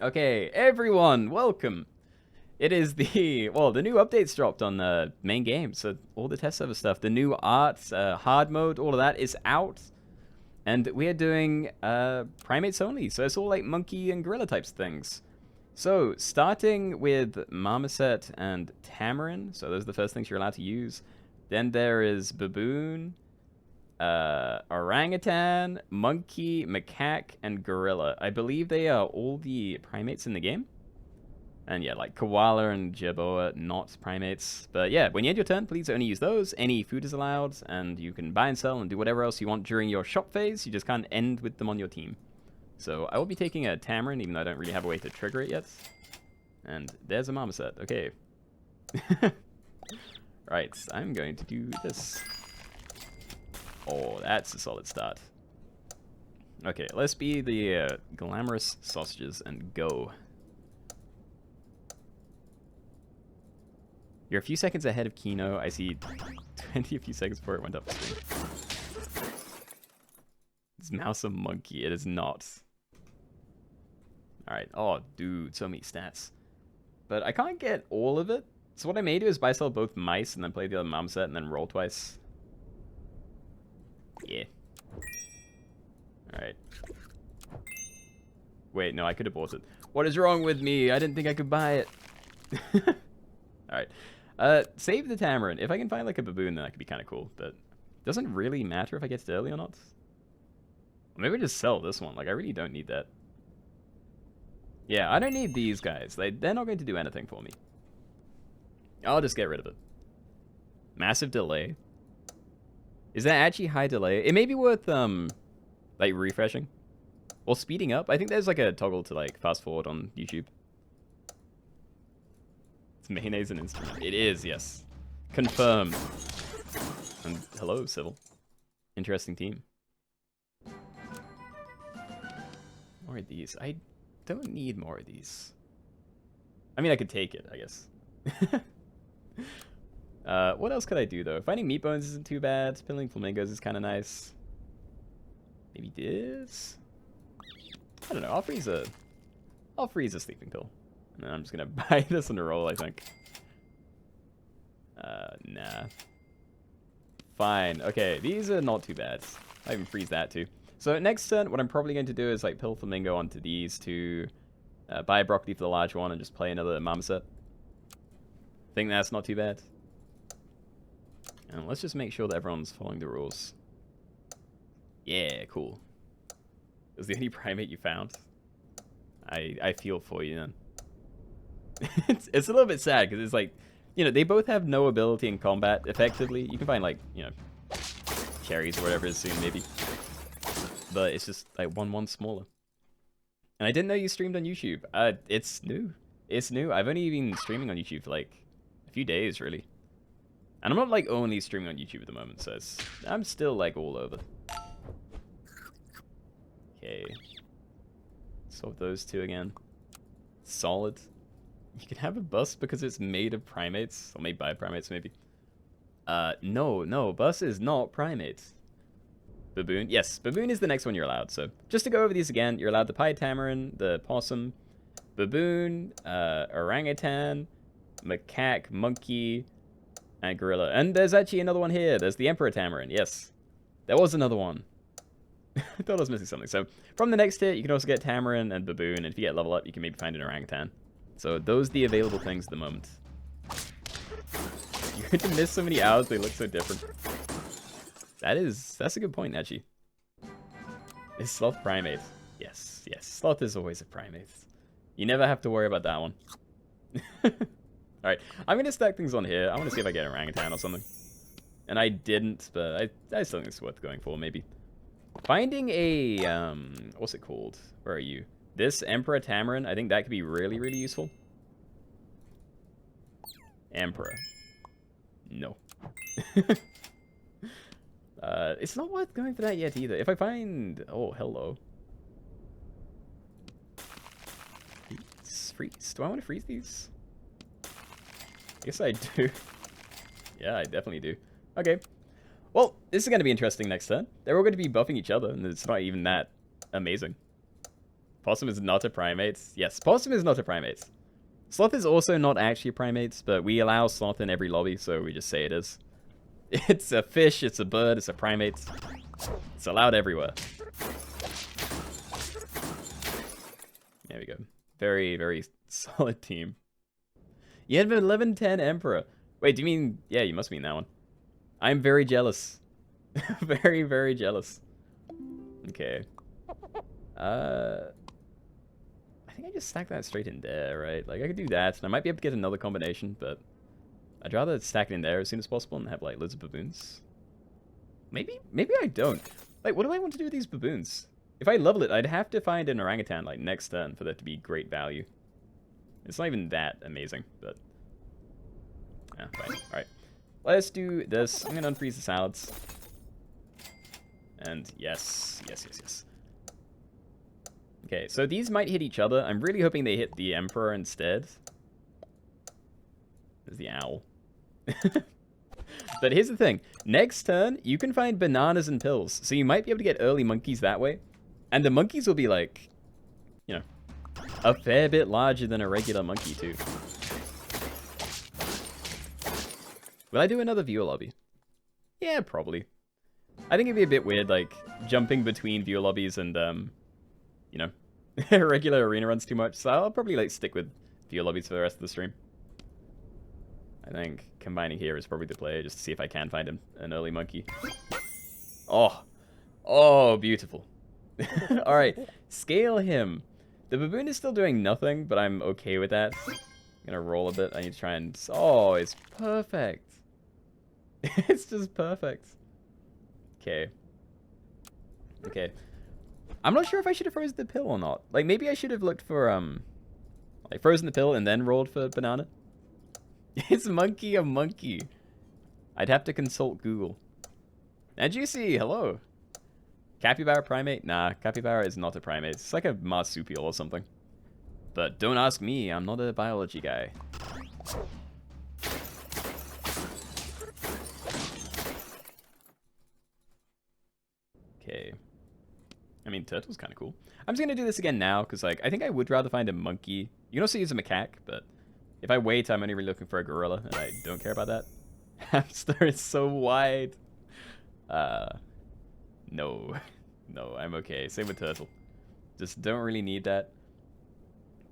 Okay, everyone, welcome. It is the new updates dropped on the main game, so all the test server stuff, the new art, hard mode, all of that is out. And we are doing Primates Only, so it's all like monkey and gorilla types things. So, starting with Marmoset and Tamarin, so those are the first things you're allowed to use. Then there is Baboon, orangutan, monkey, macaque, and gorilla. I believe they are all the primates in the game. And yeah, like koala and jerboa, not primates. But yeah, when you end your turn, please only use those. Any food is allowed, and you can buy and sell and do whatever else you want during your shop phase. You just can't end with them on your team. So I will be taking a Tamarin, even though I don't really have a way to trigger it yet. And there's a Marmoset. Okay. Right, I'm going to do this. Oh, that's a solid start. Okay, let's be the glamorous sausages and go. You're a few seconds ahead of Keenoe. I see 20 a few seconds before it went up stream. Is mouse a monkey? It is not. Alright. Oh, dude, so many stats. But I can't get all of it. So what I may do is buy sell both mice and then play the other Marmoset and then roll twice. Yeah. Alright. Wait, no, I could have bought it. What is wrong with me? I didn't think I could buy it. Alright. Save the Tamarin. If I can find like a baboon, then that could be kind of cool. But it doesn't really matter if I get it early or not. Or maybe just sell this one. Like, I really don't need that. Yeah, I don't need these guys. They're not going to do anything for me. I'll just get rid of it. Massive delay. Is that actually high delay? It may be worth, like, refreshing. Or speeding up. I think there's, like, a toggle to, like, fast forward on YouTube. Is mayonnaise an instrument? It is, yes. Confirmed. And hello, Civil. Interesting team. More of these. I don't need more of these. I mean, I could take it, I guess. What else could I do, though? Finding meat bones isn't too bad. Spilling flamingos is kind of nice. Maybe this? I don't know. I'll freeze a sleeping pill. And then I'm just gonna buy this on a roll, I think. Nah. Fine. Okay, these are not too bad. I even freeze that too. So next turn, what I'm probably going to do is like pill flamingo onto these two, buy broccoli for the large one, and just play another Marmoset. Think that's not too bad. And let's just make sure that everyone's following the rules. Yeah, cool. It was the only primate you found. I feel for you, then. It's a little bit sad, because it's like, you know, they both have no ability in combat, effectively. You can find, like, you know, cherries or whatever it is soon, maybe. But it's just, like, one smaller. And I didn't know you streamed on YouTube. It's new. It's new. I've only been streaming on YouTube for, like, a few days, really. And I'm not, like, only streaming on YouTube at the moment, so I'm still, like, all over. Okay. Swap those two again. Solid. You can have a bus because it's made of primates. Or made by primates, maybe. No, bus is not primates. Baboon. Yes, baboon is the next one you're allowed. So, just to go over these again, you're allowed the pied tamarin, the possum, baboon, orangutan, macaque, monkey, and gorilla. And there's actually another one here. There's the emperor tamarin. Yes. There was another one. I thought I was missing something. So, from the next tier, you can also get tamarin and baboon. And if you get level up, you can maybe find an orangutan. So, those are the available things at the moment. You're going to miss so many owls. They look so different. That's a good point, actually. Is sloth primate? Yes. Sloth is always a primate. You never have to worry about that one. Alright, I'm going to stack things on here. I want to see if I get an orangutan or something. And I didn't, but I still think it's worth going for, maybe. Finding a, what's it called? Where are you? This Emperor Tamarin, I think that could be really, really useful. Emperor. No. It's not worth going for that yet either. If I find... Oh, hello. Freeze. Do I want to freeze these? I guess I do. Yeah, I definitely do. Okay. Well, this is going to be interesting next turn. They're all going to be buffing each other, and it's not even that amazing. Possum is not a primate. Yes, possum is not a primate. Sloth is also not actually a primate, but we allow sloth in every lobby, so we just say it is. It's a fish, it's a bird, it's a primate. It's allowed everywhere. There we go. Very, very solid team. You have an 11-10 Emperor. Wait, do you mean... Yeah, you must mean that one. I'm very jealous. Very, very jealous. Okay. I think I just stack that straight in there, right? Like, I could do that, and I might be able to get another combination, but... I'd rather stack it in there as soon as possible and have, like, lizard baboons. Maybe I don't. Like, what do I want to do with these baboons? If I level it, I'd have to find an orangutan, like, next turn for that to be great value. It's not even that amazing, but... Yeah, fine. Alright. Let's do this. I'm gonna unfreeze the salads. And yes. Yes, yes, yes. Okay, so these might hit each other. I'm really hoping they hit the Emperor instead. There's the owl. But here's the thing. Next turn, you can find bananas and pills. So you might be able to get early monkeys that way. And the monkeys will be like, you know, a fair bit larger than a regular monkey too. Will I do another viewer lobby? Yeah, probably. I think it'd be a bit weird, like, jumping between viewer lobbies and, you know, regular arena runs too much. So I'll probably, like, stick with viewer lobbies for the rest of the stream. I think combining here is probably the play, just to see if I can find an early monkey. Oh. Oh, beautiful. Alright, scale him. The baboon is still doing nothing, but I'm okay with that. I'm gonna roll a bit. I need to try and... Oh, it's perfect. It's just perfect. Okay. Okay. I'm not sure if I should have frozen the pill or not. Like, maybe I should have looked for, like, frozen the pill and then rolled for banana. It's monkey a monkey. I'd have to consult Google. And GC, hello. Capybara primate? Nah, capybara is not a primate. It's like a marsupial or something. But don't ask me, I'm not a biology guy. Okay. I mean, turtle's kind of cool. I'm just going to do this again now, because, like, I think I would rather find a monkey. You can also use a macaque, but if I wait, I'm only really looking for a gorilla, and I don't care about that. Hamster is so wide. No. No, I'm okay. Same with turtle. Just don't really need that.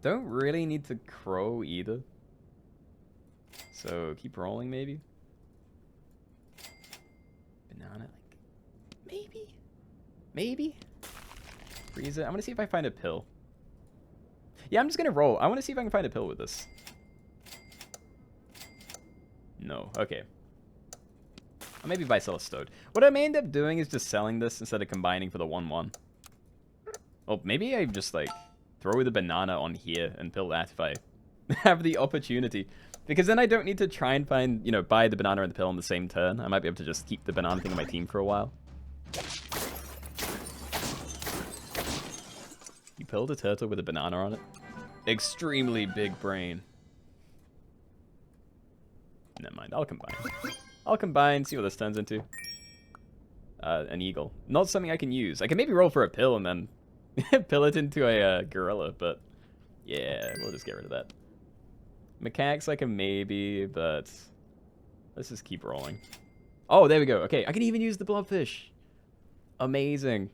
Don't really need to crow either. So, keep rolling, maybe? Banana, like... Maybe? Maybe? Freeze it. I'm gonna see if I find a pill. Yeah, I'm just gonna roll. I wanna see if I can find a pill with this. No. Okay. Or maybe buy sell a stowed. What I may end up doing is just selling this instead of combining for the 1-1. Well, maybe I just, like, throw the banana on here and pill that if I have the opportunity. Because then I don't need to try and find, you know, buy the banana and the pill on the same turn. I might be able to just keep the banana thing on my team for a while. You pilled a turtle with a banana on it? Extremely big brain. Never mind, I'll combine. I'll combine, see what this turns into. An eagle. Not something I can use. I can maybe roll for a pill and then pill it into a gorilla, but yeah, we'll just get rid of that. Macaque's like a maybe, but let's just keep rolling. Oh, there we go. Okay, I can even use the blobfish. Amazing.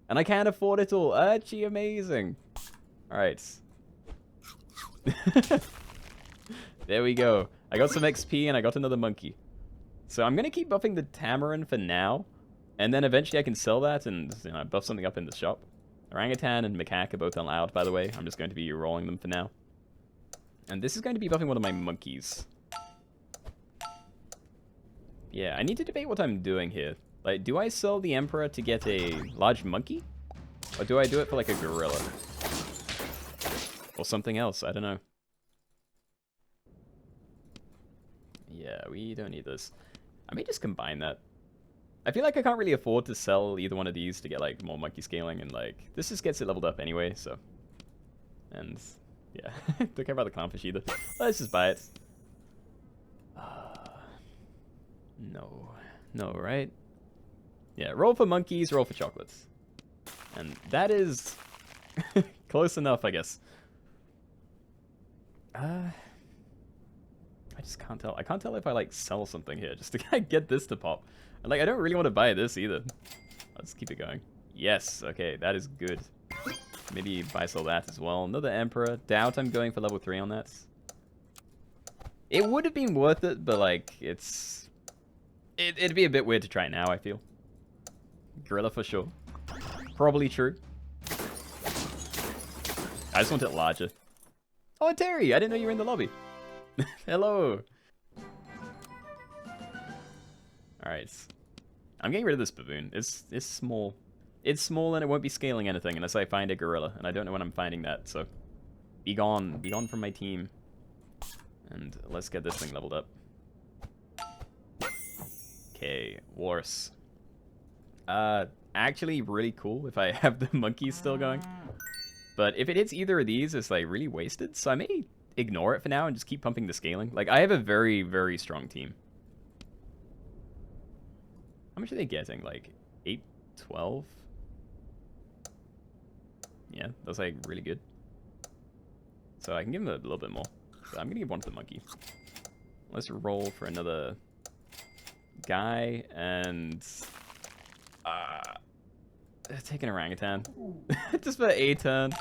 And I can't afford it all. Actually amazing. Alright. There we go. I got some XP and I got another monkey. So I'm going to keep buffing the tamarin for now. And then eventually I can sell that and, you know, buff something up in the shop. Orangutan and macaque are both allowed, by the way. I'm just going to be rolling them for now. And this is going to be buffing one of my monkeys. Yeah, I need to debate what I'm doing here. Like, do I sell the Emperor to get a large monkey? Or do I do it for, like, a gorilla? Or something else, I don't know. Yeah, we don't need this. I may just combine that. I feel like I can't really afford to sell either one of these to get, like, more monkey scaling, and, like, this just gets it leveled up anyway, so. And, yeah, don't care about the clownfish either. Let's just buy it. No. No, right? Yeah, roll for monkeys, roll for chocolates. And that is Close enough, I guess. I just can't tell. I can't tell if I, like, sell something here just to get this to pop. And, like, I don't really want to buy this either. Let's keep it going. Yes, okay, that is good. Maybe buy sell that as well. Another Emperor. Doubt I'm going for level 3 on that. It would have been worth it, but, like, it'd be a bit weird to try it now, I feel. Gorilla for sure. Probably true. I just want it larger. Oh, Terry! I didn't know you were in the lobby. Hello! Alright. I'm getting rid of this baboon. It's small. It's small and it won't be scaling anything unless I find a gorilla. And I don't know when I'm finding that, so... Be gone. Be gone from my team. And let's get this thing leveled up. Okay, Wars. Actually really cool if I have the monkeys still going. But if it hits either of these, it's like really wasted. So I may ignore it for now and just keep pumping the scaling. Like, I have a very, very strong team. How much are they getting? Like, 8, 12? Yeah, that's like really good. So I can give them a little bit more. So I'm gonna give one to the monkey. Let's roll for another guy and take an orangutan. Just for a turn.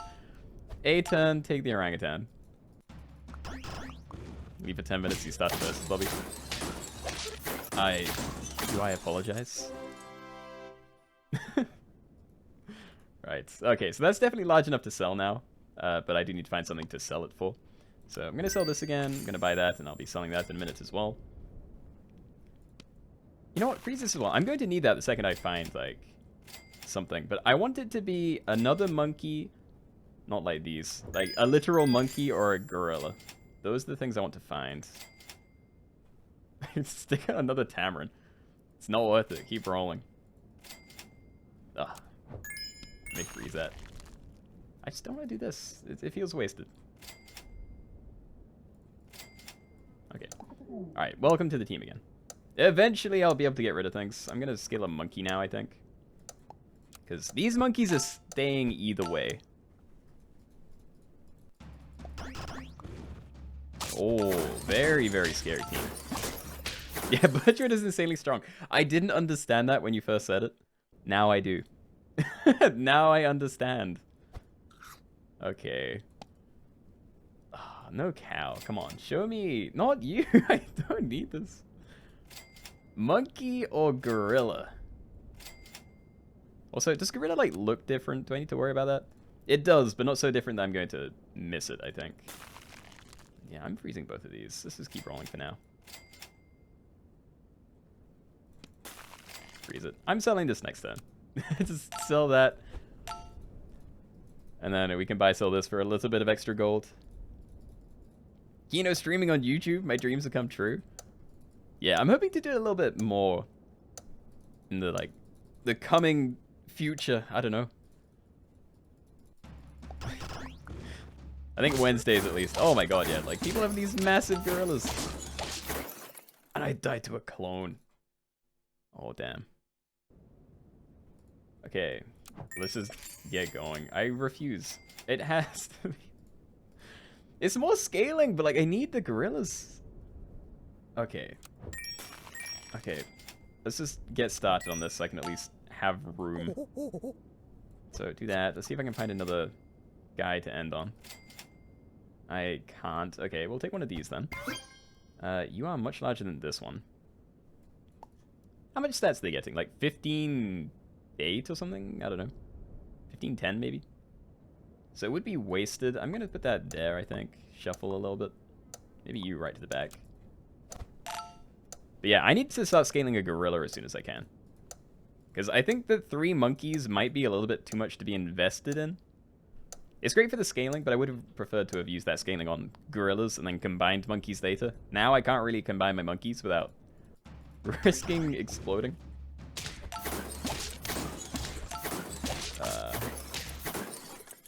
A turn, take the orangutan. Leave for 10 minutes, you start first, Bobby. Do I apologize? Right, okay, so that's definitely large enough to sell now. But I do need to find something to sell it for. So I'm gonna sell this again, I'm gonna buy that, and I'll be selling that in minutes as well. You know what, freeze this as well. I'm going to need that the second I find, like, something. But I want it to be another monkey, not like these. Like, a literal monkey or a gorilla. Those are the things I want to find. Stick out another tamarin. It's not worth it. Keep rolling. Ugh. Let me freeze that. I just don't want to do this. It feels wasted. Okay. Alright, welcome to the team again. Eventually I'll be able to get rid of things. I'm going to scale a monkey now, I think. Because these monkeys are staying either way. Oh, very, very scary team. Yeah, Butchert is insanely strong. I didn't understand that when you first said it. Now I do. Now I understand. Okay. Oh, no cow. Come on, show me. Not you. I don't need this. Monkey or gorilla? Also, does gorilla, like, look different? Do I need to worry about that? It does, but not so different that I'm going to miss it, I think. Yeah, I'm freezing both of these. Let's just keep rolling for now. Freeze it. I'm selling this next turn. Just sell that. And then we can buy sell this for a little bit of extra gold. Keenoe streaming on YouTube. My dreams have come true. Yeah, I'm hoping to do a little bit more in the, like, the coming future. I don't know. I think Wednesdays at least. Oh my god, yeah. Like, people have these massive gorillas. And I died to a clone. Oh, damn. Okay. Let's just get going. I refuse. It has to be. It's more scaling, but, like, I need the gorillas. Okay. Okay. Let's just get started on this so I can at least have room. So, do that. Let's see if I can find another guy to end on. I can't. Okay, we'll take one of these then. You are much larger than this one. How much stats are they getting? Like 15-8 or something? I don't know. 15-10 maybe? So it would be wasted. I'm going to put that there, I think. Shuffle a little bit. Maybe you right to the back. But yeah, I need to start scaling a gorilla as soon as I can. Because I think the 3 monkeys might be a little bit too much to be invested in. It's great for the scaling, but I would have preferred to have used that scaling on gorillas and then combined monkeys later. Now I can't really combine my monkeys without risking exploding.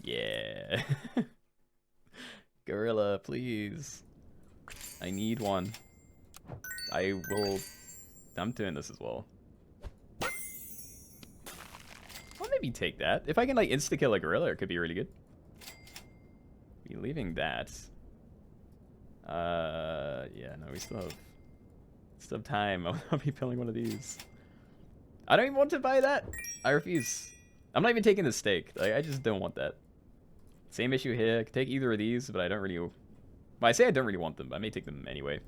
Yeah. Gorilla, please. I need one. I'm doing this as well. I'll maybe take that. If I can, like, insta-kill a gorilla, it could be really good. Be leaving that. Yeah, no, we still have time. I'll be pilling one of these. I don't even want to buy that. I refuse. I'm not even taking the steak. Like, I just don't want that. Same issue here. I could take either of these, but I don't really... Well, I say I don't really want them, but I may take them anyway.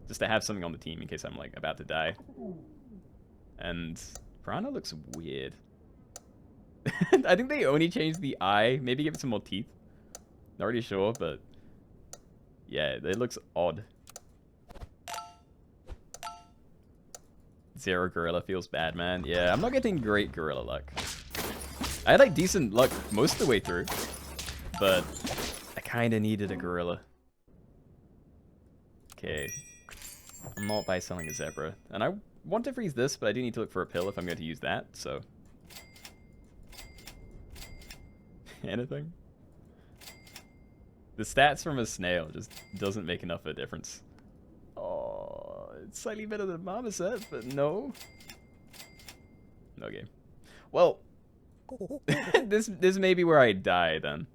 Just to have something on the team in case I'm, like, about to die. And Piranha looks weird. I think they only changed the eye. Maybe give it some more teeth. Not really sure, but... Yeah, it looks odd. Zero gorilla feels bad, man. Yeah, I'm not getting great gorilla luck. I had like decent luck most of the way through, but I kind of needed a gorilla. Okay, I'm not by selling a zebra, and I want to freeze this, but I do need to look for a pill if I'm going to use that. So, anything. The stats from a snail just doesn't make enough of a difference. Oh, it's slightly better than Marmoset, but no. No game. Well, this may be where I die then.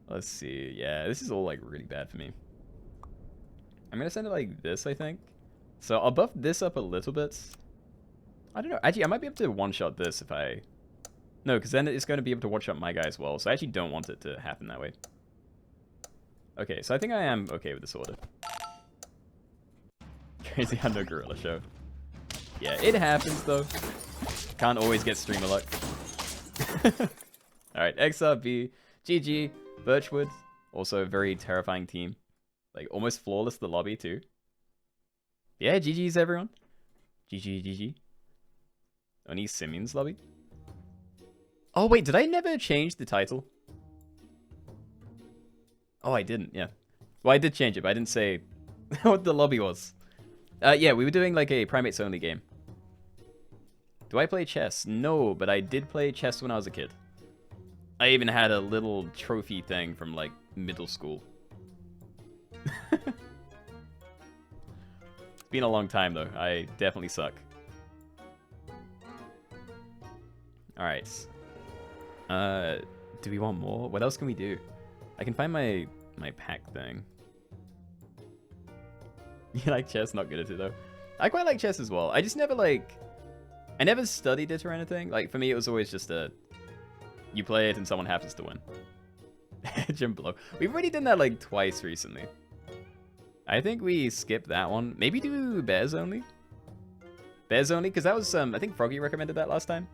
Let's see. Yeah, this is all like really bad for me. I'm gonna send it like this, I think. So I'll buff this up a little bit. I don't know. Actually, I might be able to one-shot this if I... No, because then it's going to be able to watch out my guy as well. So I actually don't want it to happen that way. Okay, so I think I am okay with this order. Crazy Hundo Gorilla Show. Yeah, it happens though. Can't always get streamer luck. Alright, XRB, GG, Birchwood. Also a very terrifying team. Like, almost flawless the lobby too. Yeah, GG's everyone. GG. Only Simeon's lobby. Oh wait, did I never change the title? Oh, I didn't, yeah. Well, I did change it, but I didn't say what the lobby was. Yeah, we were doing like a Primates Only game. Do I play chess? No, but I did play chess when I was a kid. I even had a little trophy thing from like middle school. It's been a long time though. I definitely suck. Alright. Do we want more? What else can we do? I can find my pack thing. You like chess? Not good at it though. I quite like chess as well. I just never like... I never studied it or anything. Like for me it was always just a... You play it and someone happens to win. Jim Blow. We've already done that like twice recently. I think we skip that one. Maybe do Bears Only? Bears Only? Because that was, I think Froggy recommended that last time.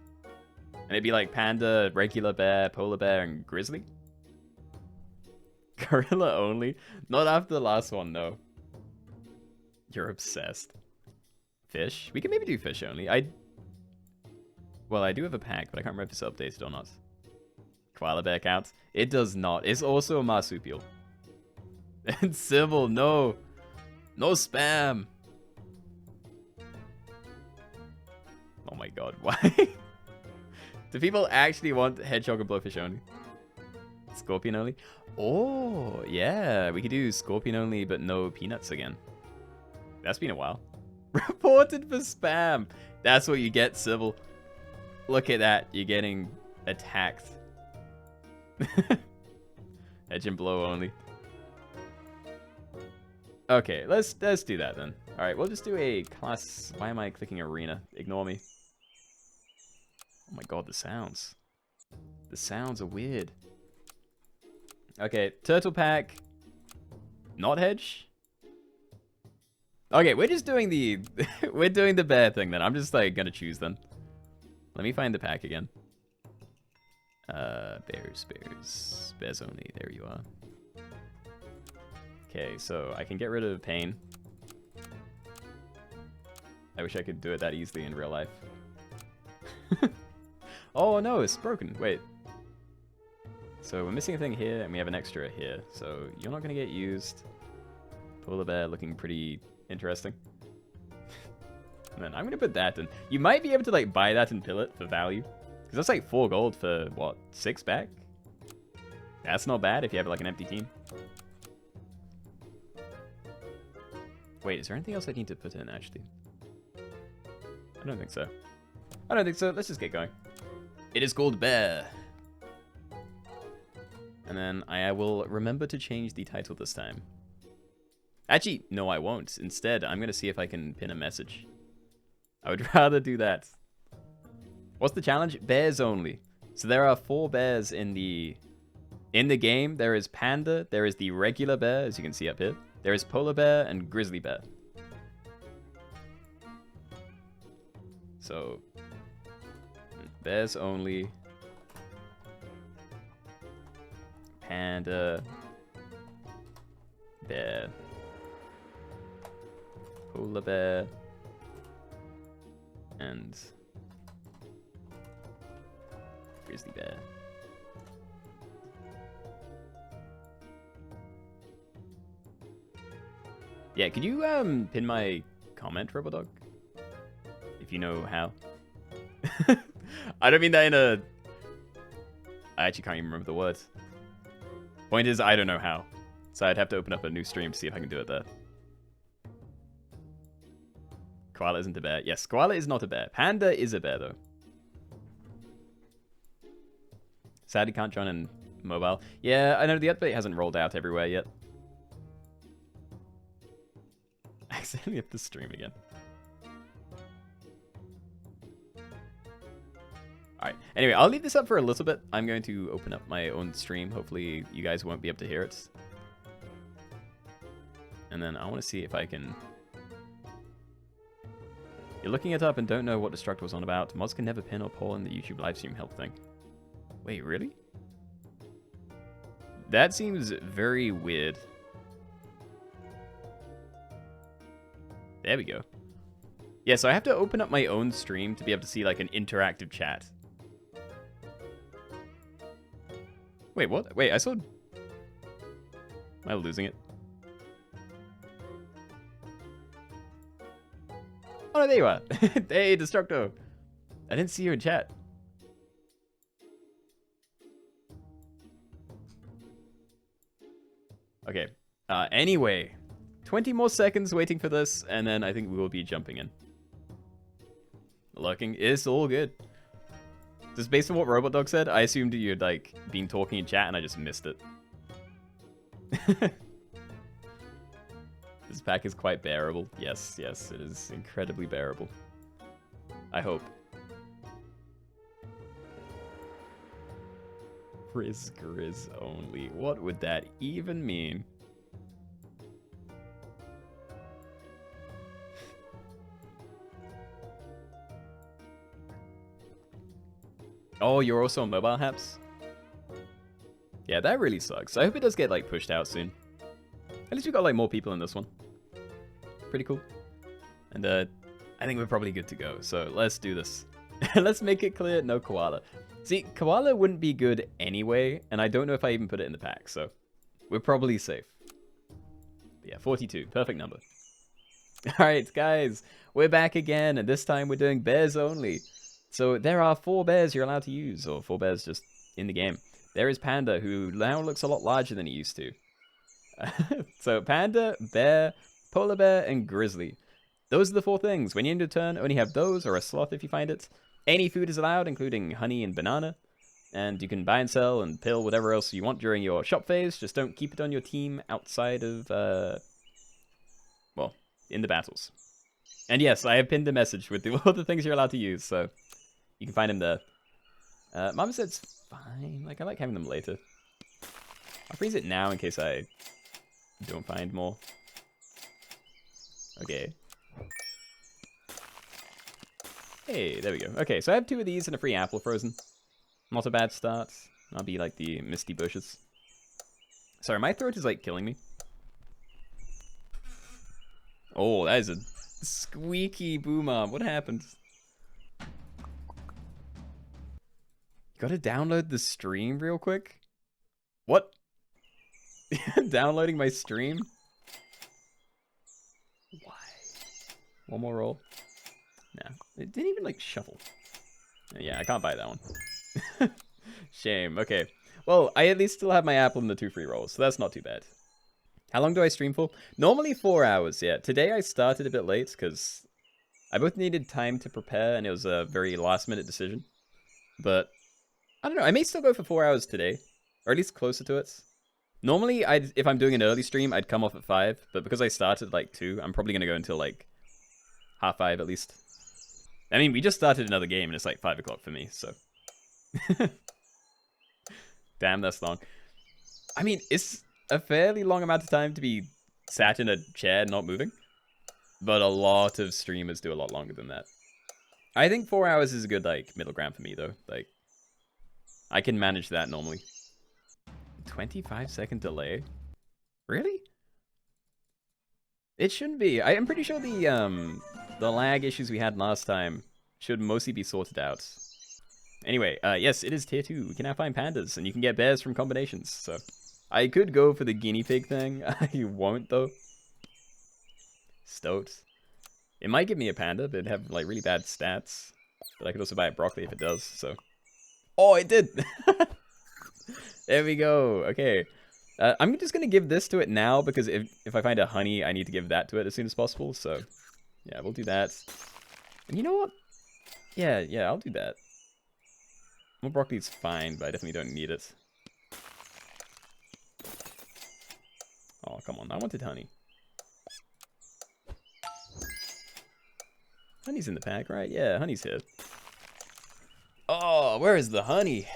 And it'd be like Panda, Regular Bear, Polar Bear, and Grizzly. Gorilla Only? Not after the last one, no. You're obsessed. Fish? We can maybe do Fish Only. Well, I do have a pack, but I can't remember if it's updated or not. Koala Bear counts? It does not. It's also a marsupial. And Civil, no. No spam. Oh my god, why? Do people actually want Hedgehog and Blowfish Only? Scorpion Only? Oh, yeah. We could do Scorpion Only, but no peanuts again. That's been a while. Reported for spam. That's what you get, Civil. Look at that. You're getting attacked. Hedge and Blow Only. Okay, let's do that then. Alright, we'll just do a class... Why am I clicking arena? Ignore me. Oh my god, the sounds. The sounds are weird. Okay, turtle pack. Not hedge. Okay, we're just doing the... we're doing the bear thing then. I'm just like gonna choose them. Let me find the pack again. Bears. Bears Only. There you are. Okay, so I can get rid of pain. I wish I could do it that easily in real life. Oh no, it's broken. Wait. So we're missing a thing here, and we have an extra here. So you're not going to get used. Polar Bear looking pretty interesting. And then I'm going to put that in. You might be able to like buy that and pill it for value. Because that's like 4 gold for, what, 6 back? That's not bad if you have like an empty team. Wait, is there anything else I need to put in, actually? I don't think so. I don't think so. Let's just get going. It is called Bear. And then I will remember to change the title this time. Actually, no, I won't. Instead, I'm going to see if I can pin a message. I would rather do that. What's the challenge? Bears only. So there are 4 bears in the game. There is panda, there is the regular bear, as you can see up here. There is polar bear and grizzly bear. So, bears only. Panda. Bear. Polar bear. And grizzly bear. Yeah, could you pin my comment, Robodog? If you know how. I don't mean that in a... I actually can't even remember the words. Point is, I don't know how. So I'd have to open up a new stream to see if I can do it there. Koala isn't a bear. Yes, koala is not a bear. Panda is a bear, though. Sadly can't join in mobile. Yeah, I know the update hasn't rolled out everywhere yet. I accidentally hit the stream again. Alright, anyway, I'll leave this up for a little bit. I'm going to open up my own stream. Hopefully you guys won't be able to hear it. And then I want to see if I can... You're looking it up and don't know what Destruct was on about. Mods can never pin or poll in the YouTube livestream help thing. Wait, really? That seems very weird. There we go. Yeah, so I have to open up my own stream to be able to see, like, an interactive chat. Wait, what? Wait, I saw... Am I losing it? Oh, no, there you are. Hey, Destructo. I didn't see you in chat. Okay. Anyway. 20 more seconds waiting for this, and then I think we will be jumping in. Lurking is all good. Just based on what Robot Dog said, I assumed you'd, like, been talking in chat, and I just missed it. This pack is quite bearable. Yes, yes, it is incredibly bearable. I hope. Grizz only. What would that even mean? Oh, you're also on mobile apps? Yeah, that really sucks. I hope it does get, like, pushed out soon. At least we got, like, more people in this one. Pretty cool. And, I think we're probably good to go. So, let's do this. Let's make it clear, no koala. See, koala wouldn't be good anyway, and I don't know if I even put it in the pack, so we're probably safe. But yeah, 42. Perfect number. Alright, guys. We're back again, and this time we're doing bears only. So there are 4 bears you're allowed to use, or 4 bears just in the game. There is Panda, who now looks a lot larger than he used to. So Panda, Bear, Polar Bear, and Grizzly. Those are the 4 things. When you end your turn, only have those, or a sloth if you find it. Any food is allowed, including honey and banana. And you can buy and sell and pill whatever else you want during your shop phase. Just don't keep it on your team outside of, well, in the battles. And yes, I have pinned a message with all the things you're allowed to use, so you can find him there. Mom said it's fine. Like, I like having them later. I'll freeze it now in case I don't find more. Okay. Hey, there we go. Okay, so I have 2 of these and a free apple frozen. Not a bad start. I'll be like the misty bushes. Sorry, my throat is like killing me. Oh, that is a squeaky boom arm. What happened? Gotta download the stream real quick? What? Downloading my stream? Why? One more roll? Nah, it didn't even like shuffle. Yeah, I can't buy that one. Shame. Okay. Well, I at least still have my apple and the 2 free rolls, so that's not too bad. How long do I stream for? Normally 4 hours, yeah. Today I started a bit late because I both needed time to prepare and it was a very last minute decision. But I don't know, I may still go for 4 hours today. Or at least closer to it. Normally, if I'm doing an early stream, I'd come off at 5. But because I started like 2, I'm probably going to go until like half 5 at least. I mean, we just started another game and it's like 5 o'clock for me, so. Damn, that's long. I mean, it's a fairly long amount of time to be sat in a chair not moving. But a lot of streamers do a lot longer than that. I think 4 hours is a good, like, middle ground for me, though. Like, I can manage that normally. 25-second delay? Really? It shouldn't be. I'm pretty sure the lag issues we had last time should mostly be sorted out. Anyway, yes, it is tier 2. We can now find pandas, and you can get bears from combinations, so... I could go for the guinea pig thing. I won't, though. Stoat. It might give me a panda, but it'd have, like, really bad stats. But I could also buy a broccoli if it does, so... Oh, it did! There we go. Okay. I'm just going to give this to it now, because if I find a honey, I need to give that to it as soon as possible, so... Yeah, we'll do that. And you know what? Yeah, I'll do that. More broccoli's fine, but I definitely don't need it. Oh, come on. I wanted honey. Honey's in the pack, right? Yeah, honey's here. Oh, where is the honey?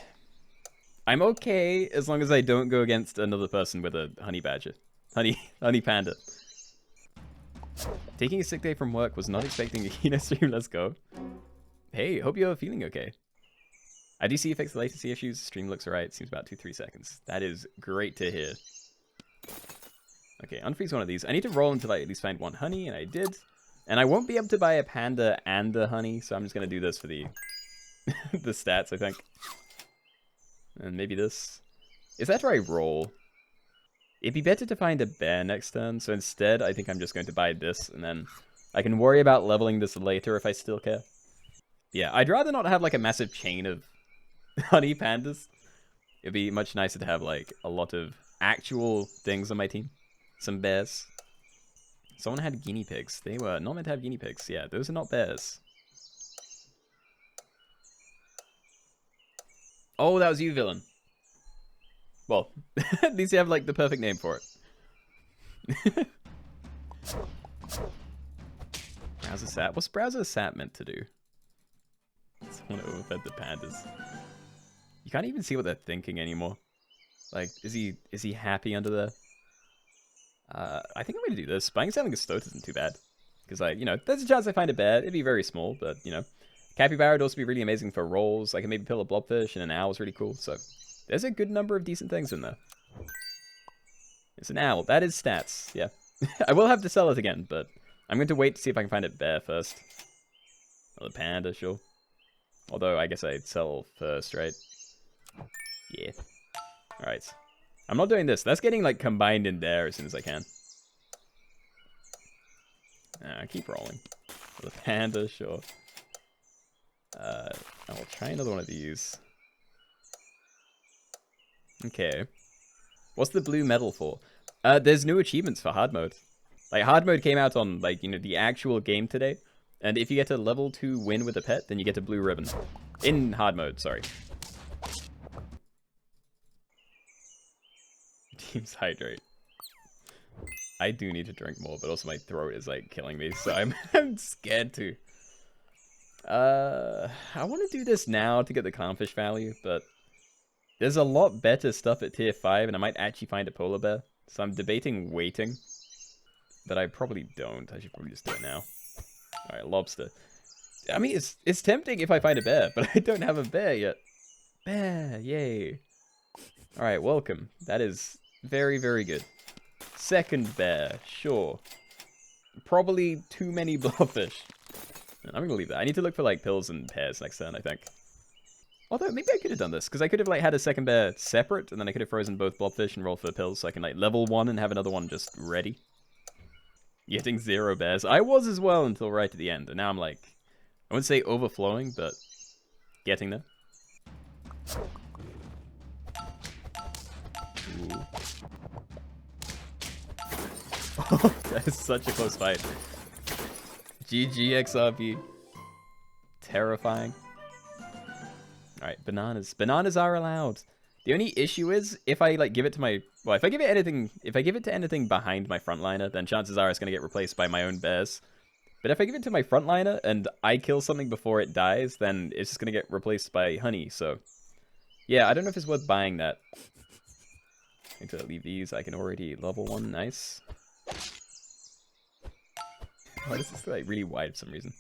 I'm okay as long as I don't go against another person with a honey badger. Honey panda. Taking a sick day from work, was not expecting a Keenoe stream. Let's go. Hey, hope you're feeling okay. I do see you fix the latency issues. Stream looks alright. Seems about 2-3 seconds. That is great to hear. Okay, unfreeze one of these. I need to roll until I at least find one honey, and I did. And I won't be able to buy a panda and a honey, so I'm just going to do this for the the stats, I think. And maybe this. Is that where I roll? It'd be better to find a bear next turn, so instead I think I'm just going to buy this, and then I can worry about leveling this later if I still care. Yeah, I'd rather not have like a massive chain of honey pandas. It'd be much nicer to have like a lot of actual things on my team. Some bears. Someone had guinea pigs. They were not meant to have guinea pigs. Yeah, those are not bears. Oh, that was you, villain. Well, at least you have like the perfect name for it. Browser sat. What's browser sat meant to do? Someone overfed the pandas. You can't even see what they're thinking anymore. Like, is he happy under there? I think I'm going to do this. Buying selling a stoat isn't too bad. Because, like, you know, there's a chance I find a bear. It'd be very small, but, you know. Capybara would also be really amazing for rolls. I can maybe pill a blobfish, and an owl's really cool. So, there's a good number of decent things in there. It's an owl. That is stats, yeah. I will have to sell it again, but I'm going to wait to see if I can find a bear first. Or the panda, sure. Although, I guess I'd sell first, right? Yeah. Alright. I'm not doing this. That's getting, like, combined in there as soon as I can. Keep rolling. The panda, sure. I'll try another one of these. Okay. What's the blue medal for? There's new achievements for hard mode. Like, hard mode came out on, like, you know, the actual game today. And if you get a level 2 win with a pet, then you get a blue ribbon. In hard mode, sorry. Teams hydrate. I do need to drink more, but also my throat is like killing me, so I'm scared to. I want to do this now to get the clownfish value, but there's a lot better stuff at tier 5, and I might actually find a polar bear. So I'm debating waiting, but I probably don't. I should probably just do it now. All right, lobster. I mean, it's tempting if I find a bear, but I don't have a bear yet. Bear, yay! All right, welcome. That is very, very good. Second bear, sure. Probably too many blobfish. I'm gonna leave that. I need to look for like pills and pears next turn, I think. Although maybe I could have done this because I could have like had a second bear separate, and then I could have frozen both blobfish and rolled for the pills, so I can like level 1 and have another one just ready. Getting 0 bears. I was as well until right at the end, and now I'm like, I wouldn't say overflowing, but getting there. Ooh. Oh, that is such a close fight. GG XRP. Terrifying. Alright, bananas. Bananas are allowed. The only issue is if I like give it to my if I give it to anything behind my frontliner, then chances are it's gonna get replaced by my own bears. But if I give it to my frontliner and I kill something before it dies, then it's just gonna get replaced by honey. So yeah, I don't know if it's worth buying that. I'm going to leave these. I can already level 1. Nice. Why is this like really wide for some reason?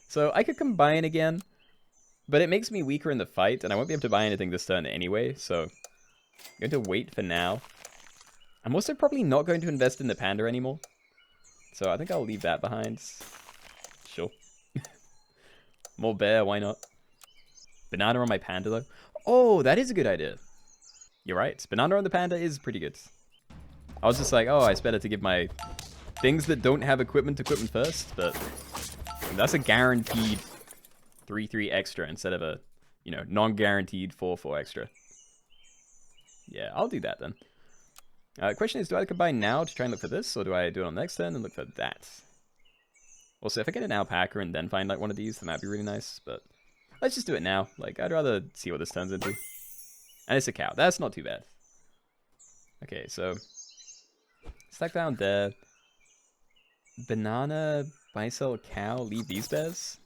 So I could combine again, but it makes me weaker in the fight, and I won't be able to buy anything this turn anyway, so I'm going to wait for now. I'm also probably not going to invest in the panda anymore, so I think I'll leave that behind. Sure. More bear, why not? Banana on my panda, though. Oh, that is a good idea. You're right. Banana on the panda is pretty good. I was just like, oh, it's better to give my things that don't have equipment first, but that's a guaranteed 3/3 extra instead of a, you know, non-guaranteed 4/4 extra. Yeah, I'll do that then. The question is, do I combine now to try and look for this, or do I do it on the next turn and look for that? Also, if I get an alpaca and then find like one of these, then that'd be really nice, but let's just do it now. Like, I'd rather see what this turns into. And it's a cow. That's not too bad. Okay, so stack down there. Banana, buy, sell, cow, leave these bears.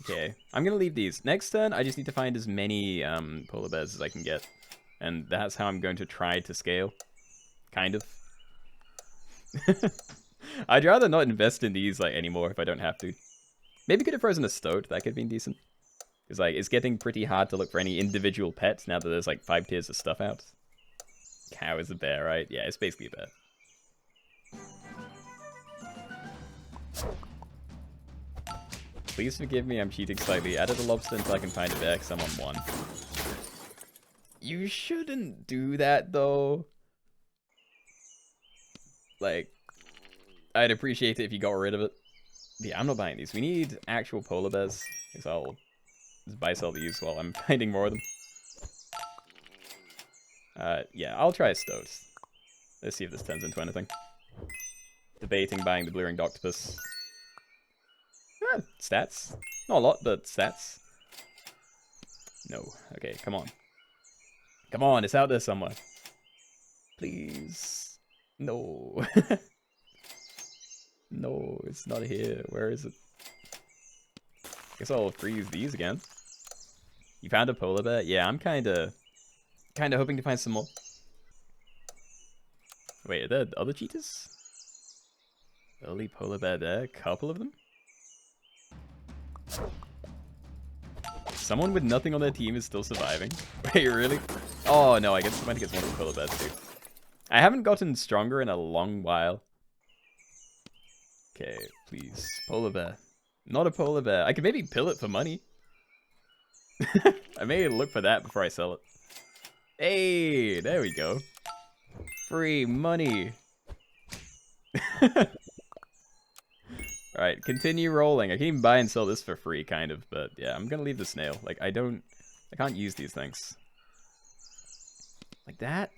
Okay, I'm gonna leave these. Next turn, I just need to find as many polar bears as I can get. And that's how I'm going to try to scale. Kind of. I'd rather not invest in these like anymore if I don't have to. Maybe could have frozen a stoat. That could have been decent. Because like, it's getting pretty hard to look for any individual pets now that there's like 5 tiers of stuff out. Cow is a bear, right? Yeah, it's basically a bear. Please forgive me, I'm cheating slightly. Added a lobster until I can find a bear because I'm on 1. You shouldn't do that, though. Like, I'd appreciate it if you got rid of it. Yeah, I'm not buying these. We need actual polar bears. Because I'll just buy sell these while I'm finding more of them. Yeah, I'll try a stoat. Let's see if this turns into anything. Debating buying the blue-ringed octopus. Stats. Not a lot, but stats. No. Okay, come on. Come on, it's out there somewhere. Please. No. No, it's not here. Where is it? Guess I'll freeze these again. You found a polar bear? Yeah, I'm kinda hoping to find some more. Wait, are there other cheetahs? Early polar bear there? Couple of them? Someone with nothing on their team is still surviving. Wait, really? Oh no, I guess somebody gets one of the polar bears too. I haven't gotten stronger in a long while. Okay, please. Polar bear. Not a polar bear. I could maybe pill it for money. I may look for that before I sell it. Hey, there we go. Free money. Alright, continue rolling. I can even buy and sell this for free, kind of, but yeah, I'm gonna leave the snail. Like, I can't use these things. Like that?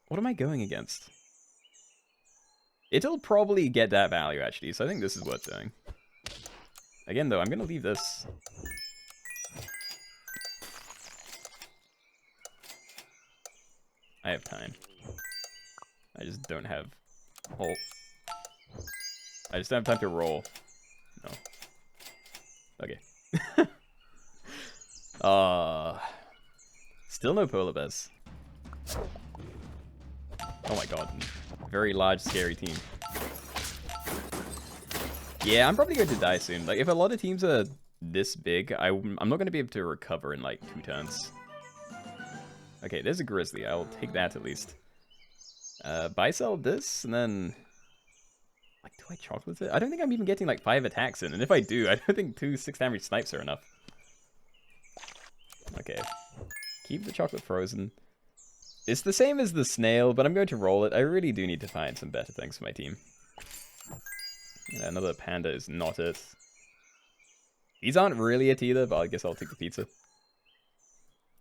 What am I going against? It'll probably get that value, actually, so I think this is worth doing. Again, though, I'm gonna leave this. I have time. I just don't have... Oh. I just don't have time to roll. No. Okay. Still no polar bears. Oh my god. Very large, scary team. Yeah, I'm probably going to die soon. Like, if a lot of teams are this big, I'm not going to be able to recover in, like, 2 turns. Okay, there's a grizzly. I'll take that at least. Buy, sell this, and then... Like, do I chocolate it? I don't think I'm even getting, like, 5 attacks in. And if I do, I don't think 2 6 damage snipes are enough. Okay. Keep the chocolate frozen. It's the same as the snail, but I'm going to roll it. I really do need to find some better things for my team. Yeah, another panda is not it. These aren't really it either, but I guess I'll take the pizza.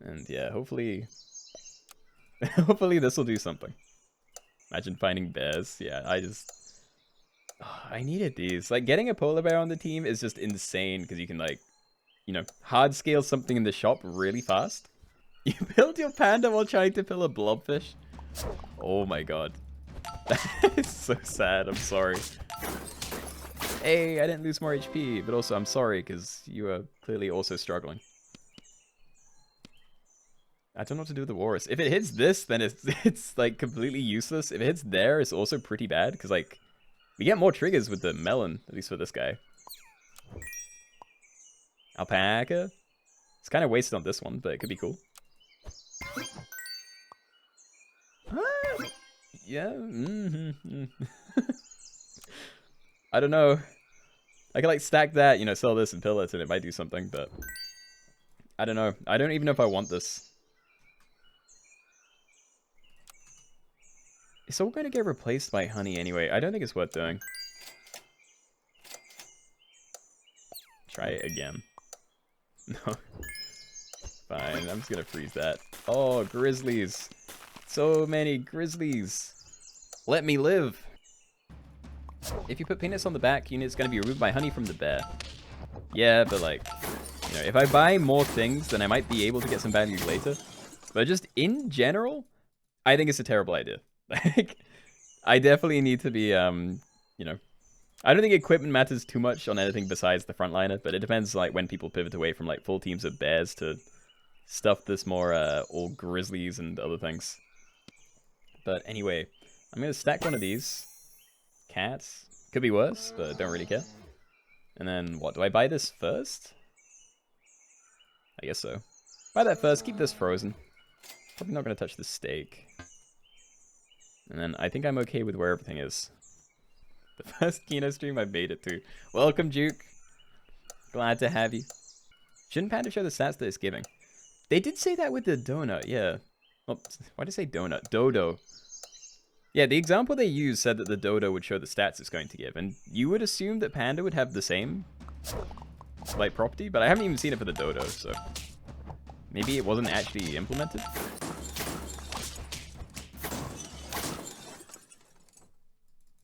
And yeah, hopefully... hopefully this will do something. Imagine finding bears. Yeah, I just... Oh, I needed these. Like, getting a polar bear on the team is just insane, because you can, like... you know, hard scale something in the shop really fast. You build your panda while trying to fill a blobfish? Oh my god. That is so sad, I'm sorry. Hey, I didn't lose more HP, but also I'm sorry, because you are clearly also struggling. I don't know what to do with the walrus. If it hits this, then it's like completely useless. If it hits there, it's also pretty bad, because like, we get more triggers with the melon, at least for this guy. Alpaca? It's kind of wasted on this one, but it could be cool. Yeah. I don't know. I could like stack that, you know, sell this and pillets, and it might do something, but I don't know. I don't even know if I want this. It's all going to get replaced by honey anyway. I don't think it's worth doing. Try it again. No. Fine, I'm just going to freeze that. Oh, grizzlies. So many grizzlies. Let me live. If you put peanuts on the back unit, it's going to be removed by honey from the bear. Yeah, but like, you know, if I buy more things, then I might be able to get some value later. But just in general, I think it's a terrible idea. Like, I definitely need to be, you know, I don't think equipment matters too much on anything besides the frontliner, but it depends, like, when people pivot away from, like, full teams of bears to stuff that's more, all grizzlies and other things. But anyway, I'm going to stack one of these. Cats. Could be worse, but don't really care. And then, what, do I buy this first? I guess so. Buy that first, keep this frozen. Probably not going to touch the steak. And then I think I'm okay with where everything is. The first Keenoe stream I made it to. Welcome, Duke. Glad to have you. Shouldn't Panda show the stats that it's giving? They did say that with the donut, yeah. Oh, why did I say donut? Dodo. Yeah, the example they used said that the dodo would show the stats it's going to give. And you would assume that Panda would have the same, like, property. But I haven't even seen it for the dodo, so... Maybe it wasn't actually implemented?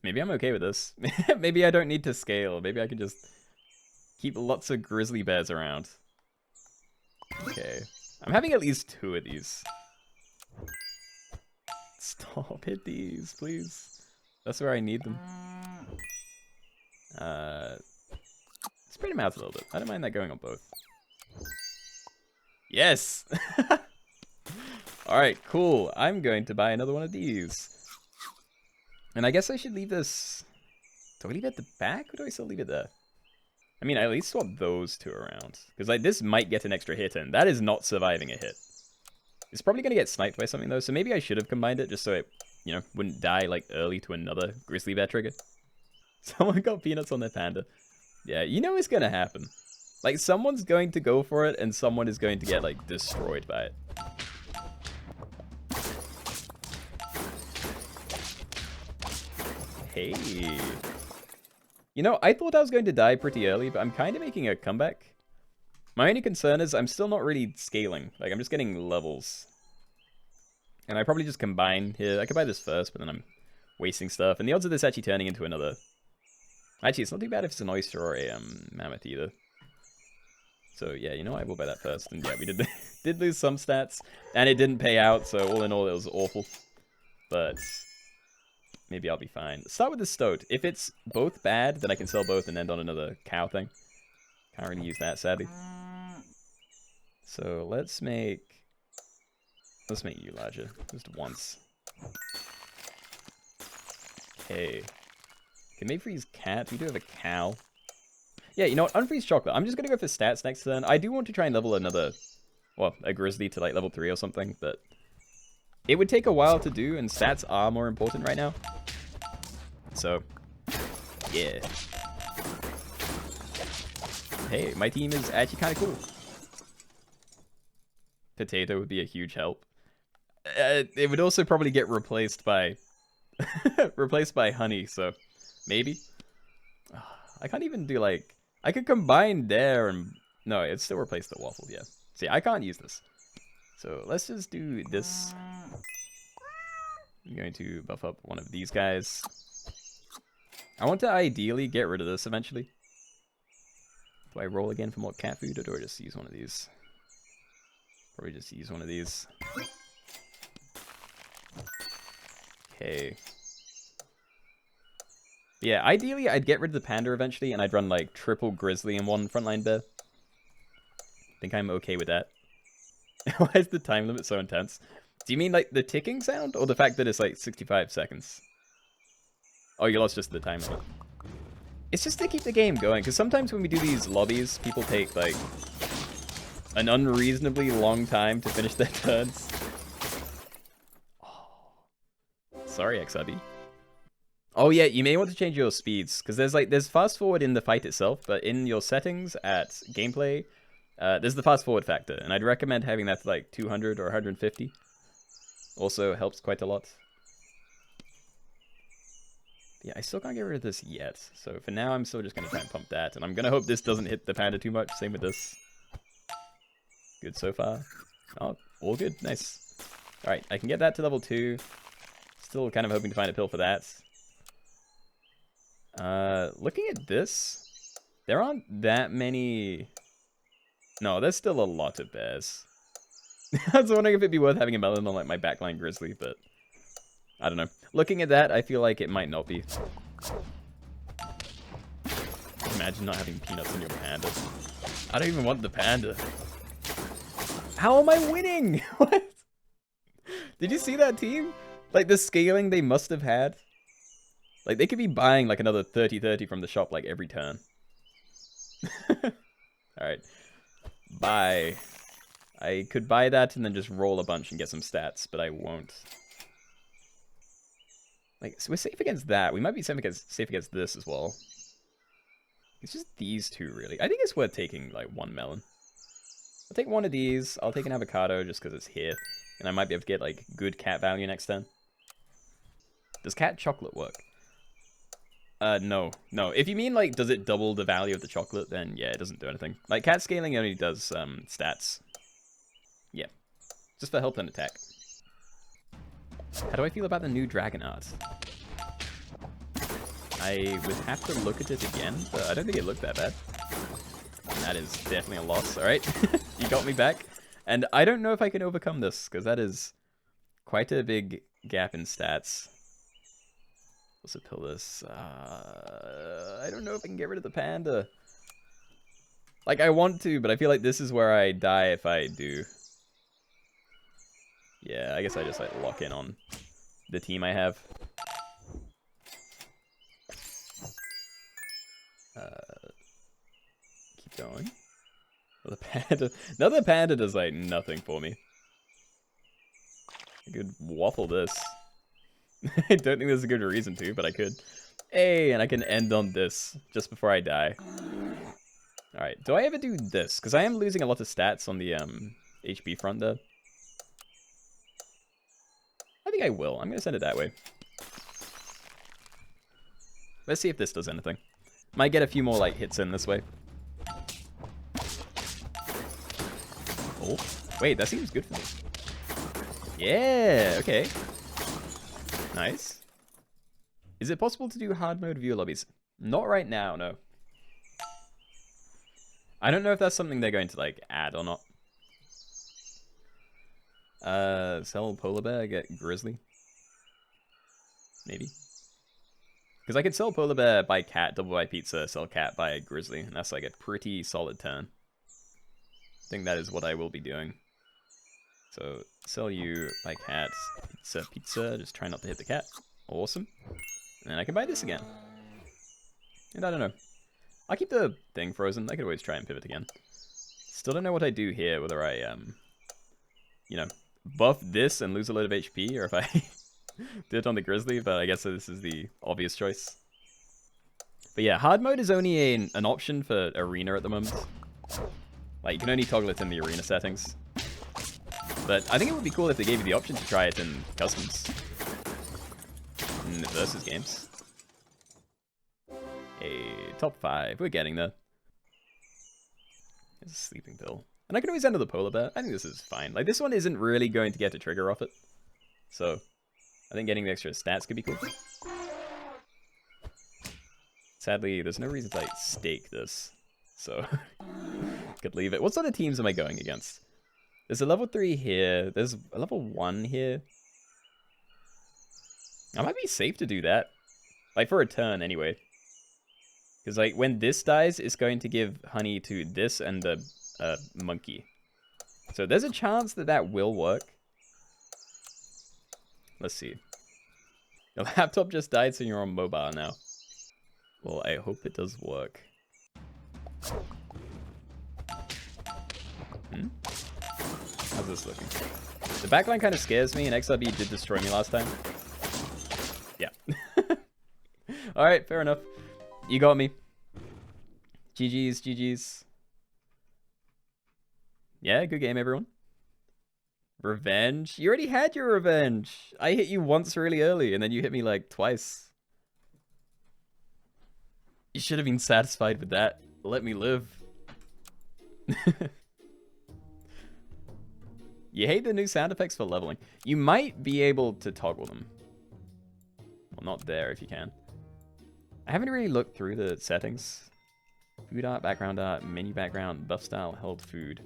Maybe I'm okay with this. Maybe I don't need to scale. Maybe I can just keep lots of grizzly bears around. Okay. I'm having at least 2 of these. Stop, hit these, please. That's where I need them. Spread them out a little bit. I don't mind that going on both. Yes! Alright, cool. I'm going to buy another one of these. And I guess I should leave this... Do I leave it at the back, or do I still leave it there? I mean, I at least swap those 2 around. Because, like, this might get an extra hit, and that is not surviving a hit. It's probably going to get sniped by something, though, so maybe I should have combined it just so it, you know, wouldn't die, like, early to another grizzly bear trigger. Someone got peanuts on their panda. Yeah, you know it's going to happen. Like, someone's going to go for it, and someone is going to get, like, destroyed by it. Hey. You know, I thought I was going to die pretty early, but I'm kind of making a comeback. My only concern is I'm still not really scaling. Like, I'm just getting levels. And I probably just combine here. I could buy this first, but then I'm wasting stuff. And the odds of this actually turning into another... Actually, it's not too bad if it's an oyster or a mammoth either. So, yeah, you know what? I will buy that first. And yeah, we did lose some stats. And it didn't pay out, so all in all, it was awful. But... maybe I'll be fine. Let's start with the stoat. If it's both bad, then I can sell both and end on another cow thing. Can't really use that, sadly. So let's make you larger. Just once. Okay. Can maybe freeze cat. We do have a cow. Yeah, you know what? Unfreeze chocolate. I'm just gonna go for stats next turn. I do want to try and level another, well, a grizzly to like level 3 or something, but it would take a while to do, and stats are more important right now. So, yeah. Hey, my team is actually kind of cool. Potato would be a huge help. It would also probably get replaced by replaced by honey, so maybe. I can't even do like... I could combine there and... No, it'd still replace the waffle, yeah. See, I can't use this. So let's just do this. I'm going to buff up one of these guys. I want to ideally get rid of this eventually. Do I roll again for more cat food, or do I just use one of these? Probably just use one of these. Okay. Yeah, ideally I'd get rid of the panda eventually, and I'd run like triple grizzly and one frontline bear. I think I'm okay with that. Why is the time limit so intense? Do you mean like the ticking sound, or the fact that it's like 65 seconds? Oh, you lost just the time limit. It's just to keep the game going, because sometimes when we do these lobbies, people take like an unreasonably long time to finish their turns. Oh. Sorry, XRB. Oh yeah, you may want to change your speeds, because there's fast forward in the fight itself, but in your settings at gameplay, there's the fast forward factor, and I'd recommend having that to like 200 or 150. Also helps quite a lot. Yeah, I still can't get rid of this yet, so for now I'm still just going to try and pump that, and I'm going to hope this doesn't hit the panda too much. Same with this. Good so far. Oh, all good. Nice. Alright, I can get that to level 2. Still kind of hoping to find a pill for that. Looking at this, there aren't that many... No, there's still a lot of bears. I was wondering if it'd be worth having a melon on like my backline grizzly, but I don't know. Looking at that, I feel like it might not be. Imagine not having peanuts in your panda. I don't even want the panda. How am I winning? What? Did you see that team? Like the scaling they must have had. Like they could be buying like another 30-30 from the shop like every turn. Alright. Buy. I could buy that and then just roll a bunch and get some stats, but I won't. Like, so we're safe against that. We might be safe against this as well. It's just these two, really. I think it's worth taking, like, one melon. I'll take one of these. I'll take an avocado just because it's here. And I might be able to get, like, good cat value next turn. Does cat chocolate work? No. No. If you mean, like, does it double the value of the chocolate, then, yeah, it doesn't do anything. Like, cat scaling only does, stats. Yeah. Just for health and attack. How do I feel about the new dragon art? I would have to look at it again, but I don't think it looked that bad. And that is definitely a loss. Alright, you got me back. And I don't know if I can overcome this, because that is quite a big gap in stats. Let's pill this. I don't know if I can get rid of the panda. Like, I want to, but I feel like this is where I die if I do. Yeah, I guess I just, like, lock in on the team I have. Keep going. Another panda does, like, nothing for me. I could waffle this. I don't think there's a good reason to, but I could. Hey, and I can end on this just before I die. Alright, do I ever do this? Because I am losing a lot of stats on the HP front there. I think I will. I'm going to send it that way. Let's see if this does anything. Might get a few more like hits in this way. Oh, wait, that seems good for me. Yeah, okay. Nice. Is it possible to do hard mode viewer lobbies? Not right now, no. I don't know if that's something they're going to like add or not. Sell polar bear, get grizzly. Maybe. Because I could sell polar bear, buy cat, double buy pizza, sell cat, buy grizzly. And that's like a pretty solid turn. I think that is what I will be doing. So, sell you, buy cat, pizza, just try not to hit the cat. Awesome. And then I can buy this again. And I don't know. I'll keep the thing frozen. I could always try and pivot again. Still don't know what I do here, whether I, you know, buff this and lose a load of HP, or if I do it on the grizzly, but I guess this is the obvious choice. But yeah, hard mode is only an option for arena at the moment. Like, you can only toggle it in the arena settings. But I think it would be cool if they gave you the option to try it in customs. In the versus games. Hey, top 5. We're getting there. There's a sleeping pill. And I can always enter the polar bear. I think this is fine. Like, this one isn't really going to get a trigger off it. So, I think getting the extra stats could be cool. Sadly, there's no reason to, like, stake this. So, could leave it. What sort of teams am I going against? There's a level 3 here. There's a level 1 here. I might be safe to do that. Like, for a turn, anyway. Because, like, when this dies, it's going to give honey to this and the monkey. So there's a chance that that will work. Let's see. Your laptop just died, so you're on mobile now. Well, I hope it does work. How's this looking? The backline kind of scares me, and XRB did destroy me last time. Yeah. Alright, fair enough. You got me. GG's, GG's. Yeah, good game, everyone. Revenge? You already had your revenge. I hit you once really early, and then you hit me like twice. You should have been satisfied with that. Let me live. You hate the new sound effects for leveling. You might be able to toggle them. Well, not there if you can. I haven't really looked through the settings. Food art, background art, menu background, buff style, held food.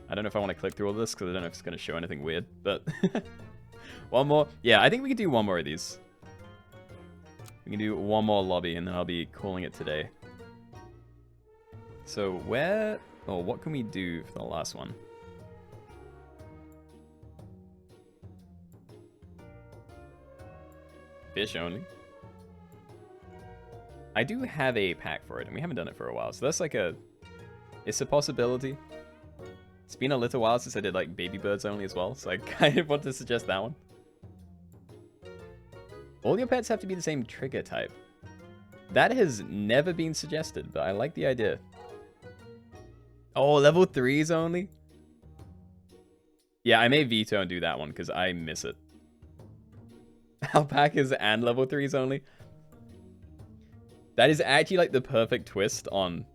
I don't know if I want to click through all this because I don't know if it's going to show anything weird, but one more. Yeah, I think we can do one more of these. We can do one more lobby and then I'll be calling it today. So where, or what can we do for the last one? Fish only. I do have a pack for it and we haven't done it for a while. So that's like it's a possibility. It's been a little while since I did like baby birds only as well, so I kind of want to suggest that one. All your pets have to be the same trigger type. That has never been suggested, but I like the idea. Oh, level 3s only? Yeah, I may veto and do that one because I miss it. Alpacas and level 3s only? That is actually like the perfect twist on,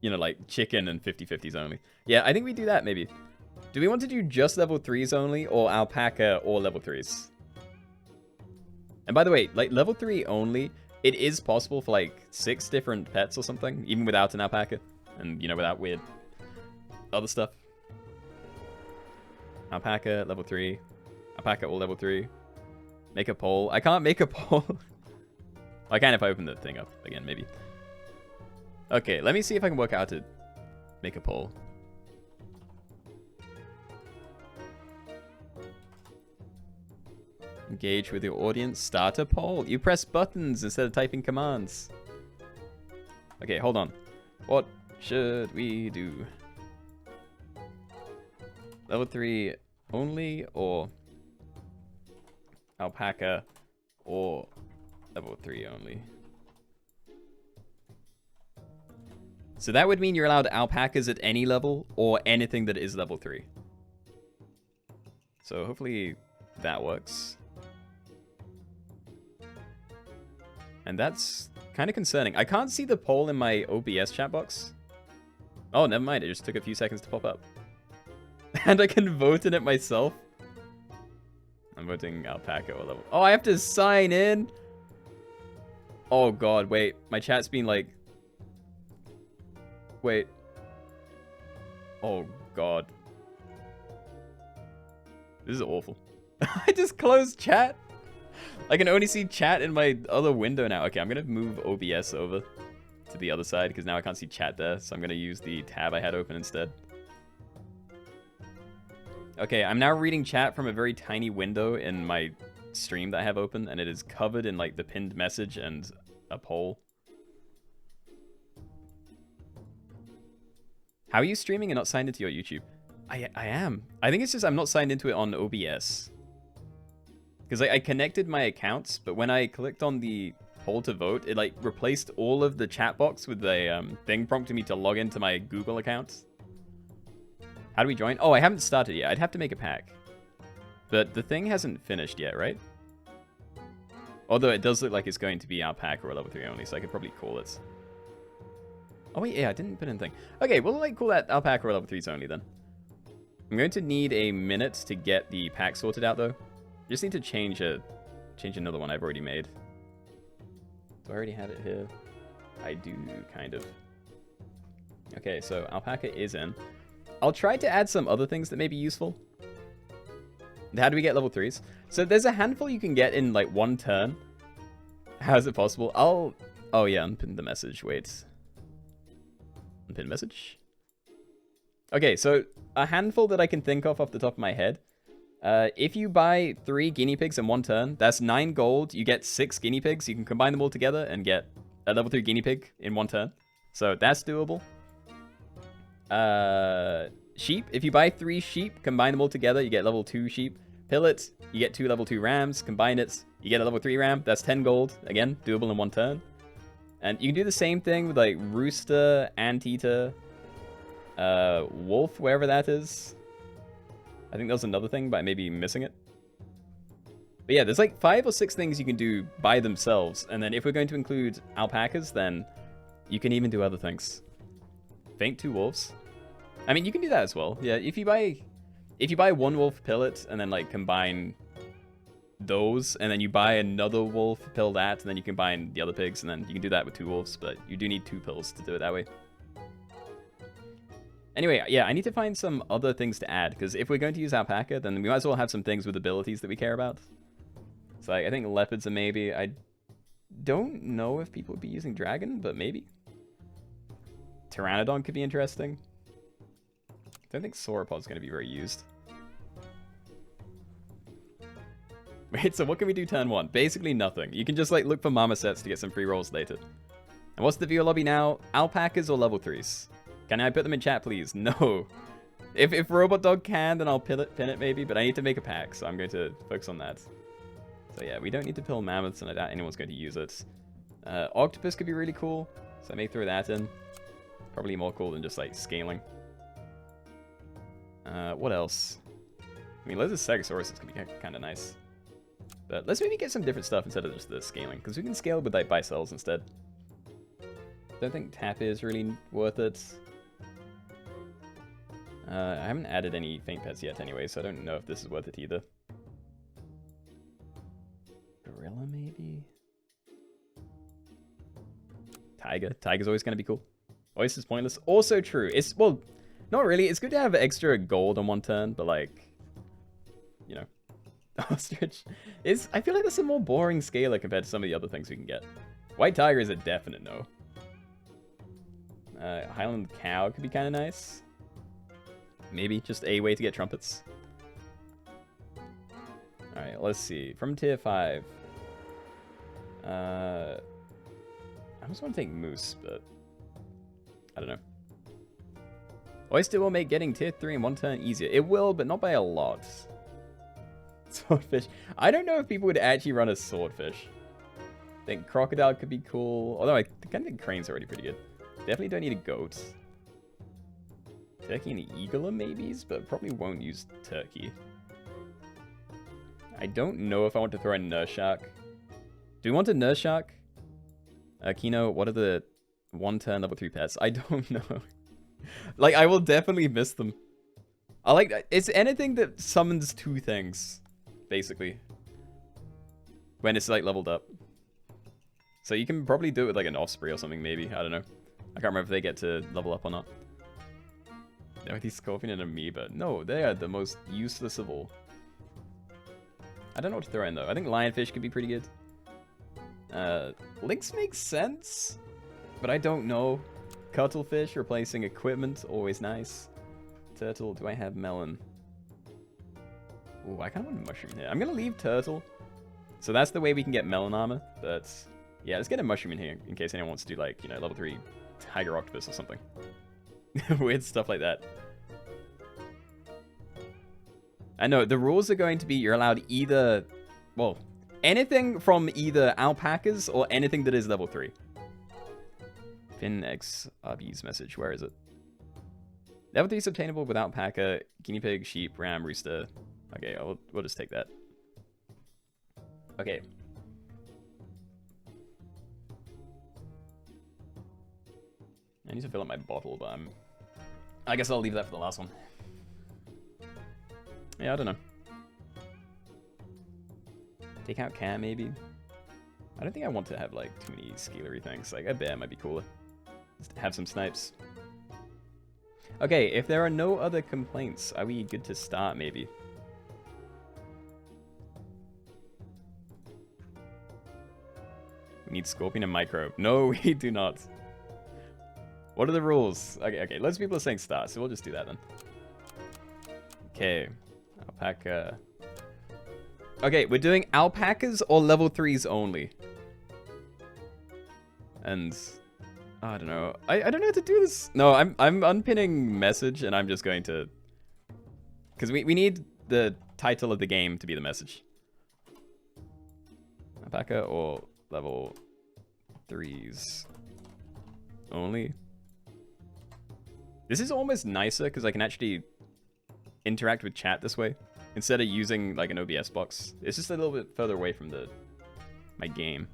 you know, like chicken and 50/50s only. Yeah, I think we do that maybe. Do we want to do just level 3s only or alpaca or level 3s? And by the way, like level 3 only, it is possible for like 6 different pets or something, even without an alpaca. And, you know, without weird other stuff. Alpaca, level 3. Alpaca or level 3. Make a poll. I can't make a poll. I can if I open the thing up again, maybe. Okay, let me see if I can work out how to make a poll. Engage with your audience. Start a poll. You press buttons instead of typing commands. Okay, hold on. What should we do? Level 3 only or alpaca or level 3 only? So that would mean you're allowed alpacas at any level or anything that is level 3. So hopefully that works. And that's kind of concerning. I can't see the poll in my OBS chat box. Oh, never mind. It just took a few seconds to pop up. And I can vote in it myself. I'm voting alpaca or level. Oh, I have to sign in? Oh, God. Wait. My chat's been like... Wait. Oh, God. This is awful. I just closed chat. I can only see chat in my other window now. Okay, I'm going to move OBS over to the other side because now I can't see chat there. So I'm going to use the tab I had open instead. Okay, I'm now reading chat from a very tiny window in my stream that I have open. And it is covered in like the pinned message and a poll. How are you streaming and not signed into your YouTube? I am. I think it's just I'm not signed into it on OBS. Because I connected my accounts, but when I clicked on the poll to vote, it like replaced all of the chat box with a thing prompting me to log into my Google account. How do we join? Oh, I haven't started yet. I'd have to make a pack. But the thing hasn't finished yet, right? Although it does look like it's going to be alpaca or level 3 only, so I could probably call it. Oh wait, yeah, I didn't put in thing. Okay, we'll like call that alpaca or level 3s only then. I'm going to need a minute to get the pack sorted out though. Just need to change another one I've already made. Do I already have it here? I do, kind of. Okay, so alpaca is in. I'll try to add some other things that may be useful. How do we get level 3s? So there's a handful you can get in like one turn. How is it possible? Oh yeah, unpin the message. Wait. Unpin message? Okay, so a handful that I can think of off the top of my head. If you buy 3 guinea pigs in one turn, that's 9 gold. You get 6 guinea pigs. You can combine them all together and get a level 3 guinea pig in one turn. So that's doable. Sheep. If you buy 3 sheep, combine them all together, you get level 2 sheep. Pillets, you get 2 level 2 rams. Combine it, you get a level 3 ram. That's 10 gold. Again, doable in one turn. And you can do the same thing with like rooster, anteater, wolf, wherever that is. I think that was another thing, but I may be missing it. But yeah, there's like 5 or 6 things you can do by themselves. And then if we're going to include alpacas, then you can even do other things. Faint 2 wolves. I mean, you can do that as well. Yeah, if you buy 1 wolf pillet and then like combine those, and then you buy another wolf, pill that, and then you combine the other pigs, and then you can do that with 2 wolves, but you do need 2 pills to do it that way. Anyway, yeah, I need to find some other things to add, because if we're going to use alpaca, then we might as well have some things with abilities that we care about. So I think leopards are maybe. I don't know if people would be using dragon, but maybe. Pteranodon could be interesting. I don't think sauropod's going to be very used. Wait, so what can we do turn 1? Basically nothing. You can just like look for marmosets to get some free rolls later. And what's the viewer lobby now? Alpacas or level 3s? Can I put them in chat, please? No. If Robot Dog can, then I'll pin it maybe, but I need to make a pack, so I'm going to focus on that. So yeah, we don't need to pill mammoths, and I doubt anyone's going to use it. Octopus could be really cool, so I may throw that in. Probably more cool than just like scaling. What else? I mean, Lizard Stegosaurus could be kind of nice. But let's maybe get some different stuff instead of just the scaling, because we can scale with like bicells instead. Don't think tap is really worth it. I haven't added any faint pets yet anyway, so I don't know if this is worth it either. Gorilla maybe? Tiger. Tiger's always going to be cool. Oyster's pointless. Also true. It's, well, not really. It's good to have extra gold on one turn, but like, you know. Ostrich. I feel like that's a more boring scaler compared to some of the other things we can get. White tiger is a definite no. Highland cow could be kind of nice. Maybe just a way to get trumpets. Alright, let's see. From tier 5. I just want to take moose, but I don't know. Oyster will make getting tier 3 in one turn easier. It will, but not by a lot. Swordfish. I don't know if people would actually run a swordfish. I think crocodile could be cool. Although I kind of think crane's already pretty good. Definitely don't need a goat. Turkey and eagle are maybes, but probably won't use turkey. I don't know if I want to throw a nurse shark. Do we want a nurse shark? Keenoe, what are the 1-turn level 3 pets? I don't know. Like, I will definitely miss them. I like that. It's anything that summons 2 things, basically. When it's, like, leveled up. So you can probably do it with, like, an osprey or something, maybe. I don't know. I can't remember if they get to level up or not. Northeast scorpion and amoeba. No, they are the most useless of all. I don't know what to throw in, though. I think lionfish could be pretty good. Lynx makes sense, but I don't know. Cuttlefish replacing equipment, always nice. Turtle, do I have melon? Ooh, I kind of want a mushroom here. I'm going to leave turtle. So that's the way we can get melon armor, but yeah, let's get a mushroom in here in case anyone wants to do, like, you know, level 3 tiger octopus or something. Weird stuff like that. I know, the rules are going to be you're allowed either, well, anything from either alpacas or anything that is level 3. Finn X RB's message, where is it? Level 3 is obtainable with alpaca, guinea pig, sheep, ram, rooster. Okay, we'll just take that. Okay. I need to fill up my bottle, but I guess I'll leave that for the last one. Yeah, I don't know. Take out cat, maybe? I don't think I want to have, like, too many skillery things. Like, a bear might be cooler. Just have some snipes. Okay, if there are no other complaints, are we good to start, maybe? We need scorpion and microbe. No, we do not. What are the rules? Okay, loads of people are saying start, so we'll just do that then. Okay, alpaca. Okay, we're doing alpacas or level 3s only. And I don't know. I don't know how to do this. No, I'm unpinning message and I'm just going to, because we need the title of the game to be the message. Alpaca or level 3s only. This is almost nicer because I can actually interact with chat this way instead of using like an OBS box. It's just a little bit further away from my game.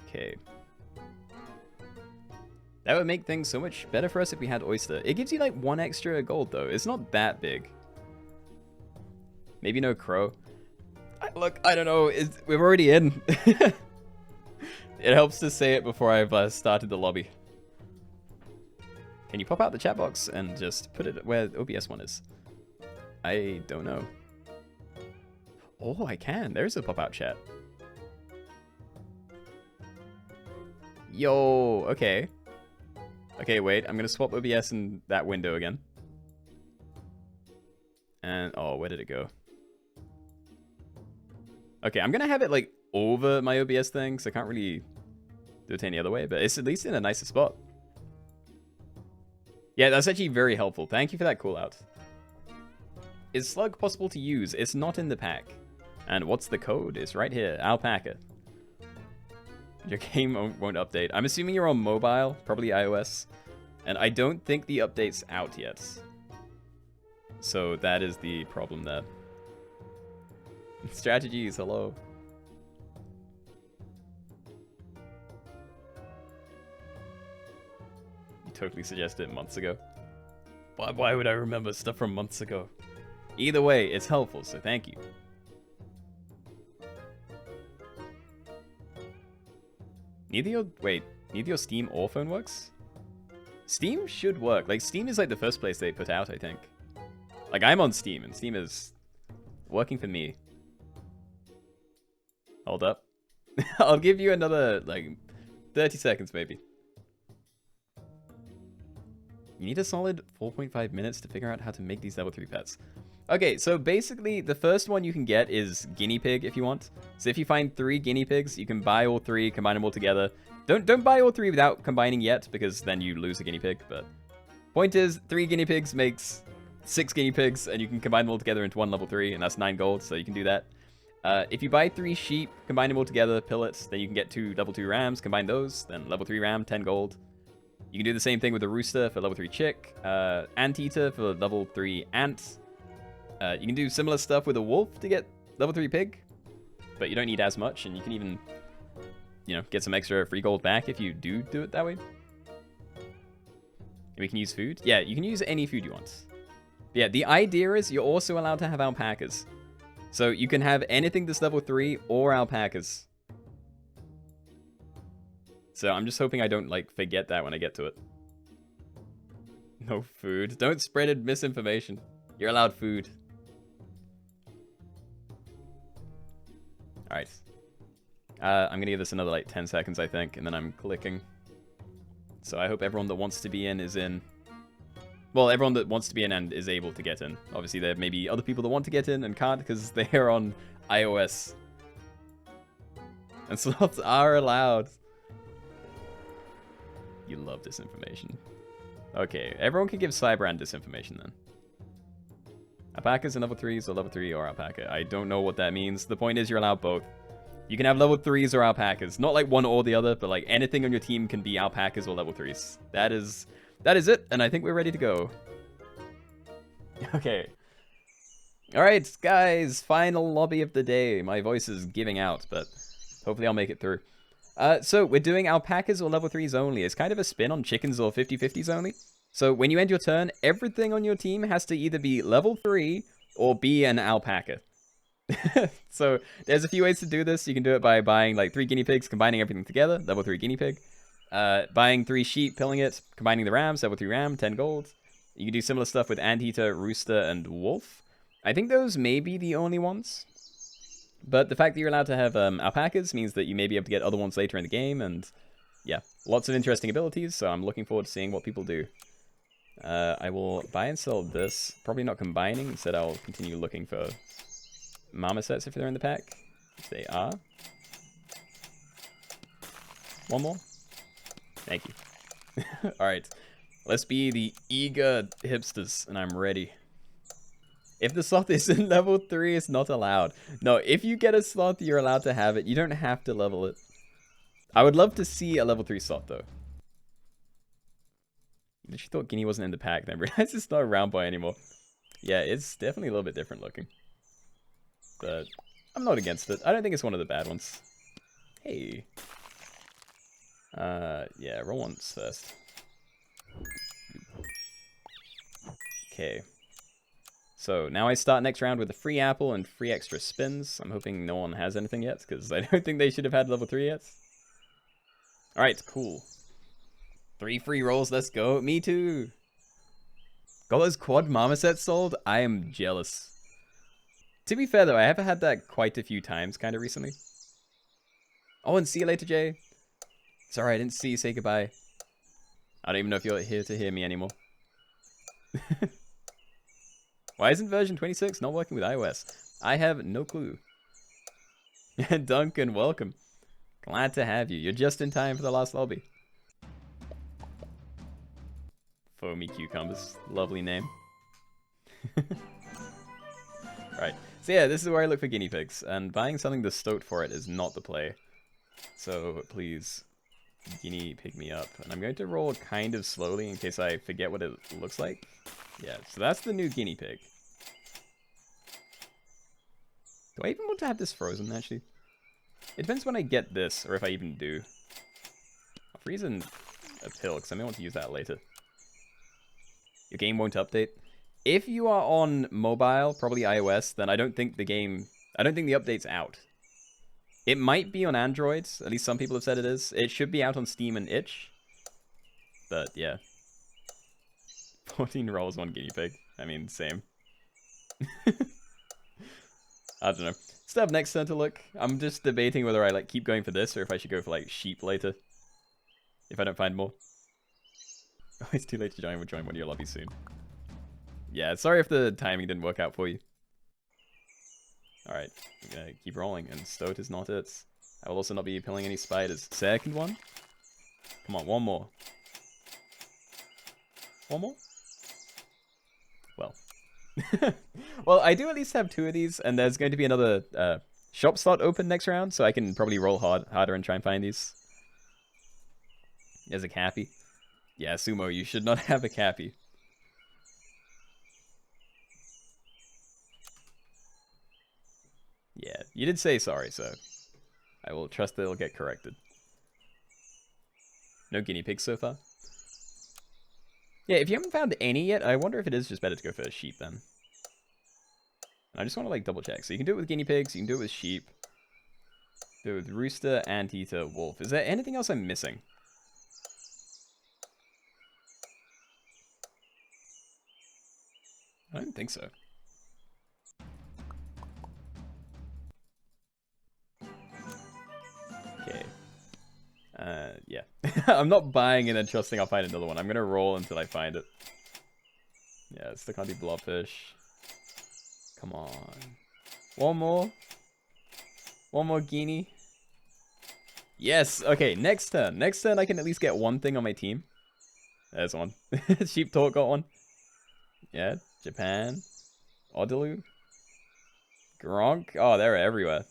Okay. That would make things so much better for us if we had oyster. It gives you like 1 extra gold though. It's not that big. Maybe no crow. Look, I don't know. We're already in. It helps to say it before I've started the lobby. Can you pop out the chat box and just put it where the OBS one is? I don't know. Oh, I can. There's a pop-out chat. Yo, okay. Okay, wait. I'm going to swap OBS in that window again. And, oh, where did it go? Okay, I'm going to have it, like, over my OBS thing, so I can't really do it any other way, but it's at least in a nicer spot. Yeah, that's actually very helpful. Thank you for that call out. Is Slug possible to use? It's not in the pack. And what's the code? It's right here. Alpaca. Your game won't update. I'm assuming you're on mobile, probably iOS. And I don't think the update's out yet. So that is the problem there. Strategies, hello. You totally suggested it months ago. Why would I remember stuff from months ago? Either way, it's helpful, so thank you. Neither your Steam or phone works? Steam should work. Like, Steam is like the first place they put out, I think. Like, I'm on Steam, and Steam is working for me. Hold up. I'll give you another, like, 30 seconds, maybe. You need a solid 4.5 minutes to figure out how to make these level 3 pets. Okay, so basically, the first one you can get is guinea pig if you want. So if you find 3 guinea pigs, you can buy all 3, combine them all together. Don't buy all 3 without combining yet, because then you lose a guinea pig. But point is, 3 guinea pigs makes 6 guinea pigs, and you can combine them all together into 1 level 3, and that's 9 gold, so you can do that. If you buy 3 sheep, combine them all together, pillets, then you can get 2 level 2 rams, combine those, then level 3 ram, 10 gold. You can do the same thing with a rooster for level 3 chick, anteater for level 3 ant. You can do similar stuff with a wolf to get level 3 pig, but you don't need as much, and you can even, you know, get some extra free gold back if you do it that way. And we can use food. Yeah, you can use any food you want. Yeah, the idea is you're also allowed to have alpacas. So you can have anything that's level 3 or alpacas. So I'm just hoping I don't, like, forget that when I get to it. No food. Don't spread misinformation. You're allowed food. Alright. I'm gonna give this another, like, 10 seconds, I think, and then I'm clicking. So I hope everyone that wants to be in is in. Well, everyone that wants to be in and is able to get in. Obviously, there may be other people that want to get in and can't because they are on iOS. And slots are allowed. You love disinformation. Okay, everyone can give Cybrand disinformation then. Alpacas and level 3s or level 3 or alpaca. I don't know what that means. The point is you're allowed both. You can have level 3s or alpacas. Not like one or the other, but like anything on your team can be alpacas or level 3s. That is it, and I think we're ready to go. Okay. Alright, guys, final lobby of the day. My voice is giving out, but hopefully I'll make it through. So we're doing alpacas or level 3s only. It's kind of a spin on chickens or 50/50s only. So when you end your turn, everything on your team has to either be level 3 or be an alpaca. So there's a few ways to do this. You can do it by buying like 3 guinea pigs, combining everything together, level 3 guinea pig. Buying 3 sheep, pilling it, combining the rams, level 3 ram, 10 gold. You can do similar stuff with anteater, rooster, and wolf. I think those may be the only ones. But the fact that you're allowed to have alpacas means that you may be able to get other ones later in the game, and yeah, lots of interesting abilities, so I'm looking forward to seeing what people do. I will buy and sell this. Probably not combining, instead I'll continue looking for marmosets if they're in the pack. If they are. One more. Thank you. Alright, let's be the eager hipsters, and I'm ready. If the sloth is in level 3, it's not allowed. No, if you get a sloth, you're allowed to have it. You don't have to level it. I would love to see a level 3 sloth, though. I literally thought Guinea wasn't in the pack, then realized it's not a round boy anymore. Yeah, it's definitely a little bit different looking. But I'm not against it. I don't think it's one of the bad ones. Hey. Yeah, roll once first. Okay. So now I start next round with a free apple and 3 extra spins. I'm hoping no one has anything yet, because I don't think they should have had level 3 yet. Alright, cool. 3 free rolls, let's go. Me too. Got those quad marmosets sold? I am jealous. To be fair though, I have had that quite a few times kind of recently. Oh, and see you later, Jay. Sorry, I didn't see you say goodbye. I don't even know if you're here to hear me anymore. Why isn't version 26 not working with iOS? I have no clue. Duncan, welcome. Glad to have you. You're just in time for the last lobby. Foamy cucumbers. Lovely name. Right. So yeah, this is where I look for guinea pigs. And buying something to stoat for it is not the play. So please, guinea pig me up. And I'm going to roll kind of slowly in case I forget what it looks like. Yeah, so that's the new guinea pig. Do I even want to have this frozen, actually? It depends when I get this, or if I even do. I'll freeze in a pill, because I may want to use that later. Your game won't update. If you are on mobile, probably iOS, then I don't think the update's out. It might be on Android, at least some people have said it is. It should be out on Steam and Itch. But, yeah. 14 rolls, 1 guinea pig. I mean, same. I don't know. Still have next turn to look. I'm just debating whether I like keep going for this or if I should go for like sheep later. If I don't find more. Oh, it's too late to join. We'll join one of your lobbies soon. Yeah, sorry if the timing didn't work out for you. Alright, I'm gonna keep rolling, and stoat is not it. I will also not be pilling any spiders. Second one? Come on, one more. One more? Well. Well, I do at least have 2 of these, and there's going to be another shop slot open next round, so I can probably roll harder and try and find these. There's a cappy. Yeah, Sumo, you should not have a cappy. Yeah, you did say sorry, so I will trust that it'll get corrected. No guinea pigs so far. Yeah, if you haven't found any yet, I wonder if it is just better to go for a sheep then. And I just want to like double check. So you can do it with guinea pigs, you can do it with sheep. Do it with rooster, anteater, wolf. Is there anything else I'm missing? I don't think so. Okay. Yeah. I'm not buying and then trusting I'll find another one. I'm gonna roll until I find it. Yeah, still can't do blobfish. Come on. One more. One more guinea. Yes, okay, next turn. Next turn I can at least get one thing on my team. There's one. Sheep Talk got one. Yeah, Japan. Odaloo. Gronk. Oh, they're everywhere.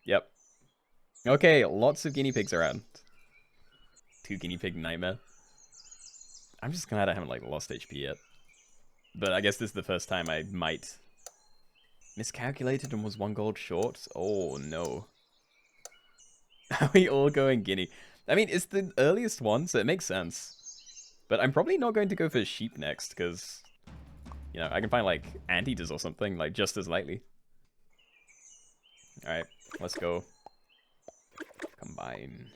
Yep. Okay, lots of guinea pigs around. 2 guinea pig nightmare. I'm just glad I haven't like lost HP yet. But I guess this is the first time I might. Miscalculated and was 1 gold short? Oh no. Are we all going guinea? I mean, it's the earliest one, so it makes sense. But I'm probably not going to go for sheep next, because, you know, I can find, like, anteaters or something, like, just as likely. Alright, let's go. Combine.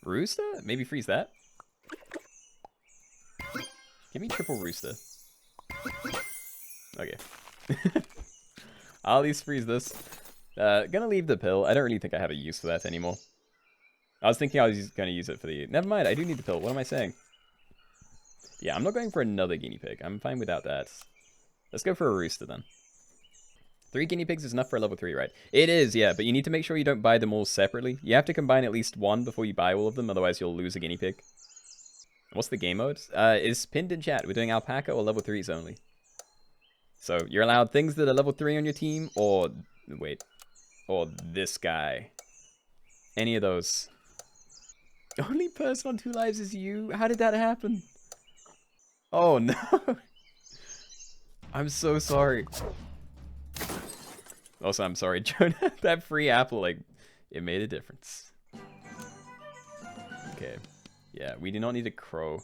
Rooster? Maybe freeze that? Give me triple rooster. Okay. I'll at least freeze this. Gonna leave the pill. I don't really think I have a use for that anymore. I was thinking I was gonna use it for the... Never mind, I do need the pill. What am I saying? Yeah, I'm not going for another guinea pig. I'm fine without that. Let's go for a rooster then. 3 guinea pigs is enough for a level 3, right? It is, yeah, but you need to make sure you don't buy them all separately. You have to combine at least one before you buy all of them, otherwise you'll lose a guinea pig. What's the game mode? It's pinned in chat. We're doing alpaca or level 3s only. So you're allowed things that are level 3 on your team, or... Wait. Or this guy. Any of those. Only person on 2 lives is you? How did that happen? Oh no. I'm so sorry. Also, I'm sorry, Jonah. That free apple, like, it made a difference. Okay. Yeah, we do not need a crow.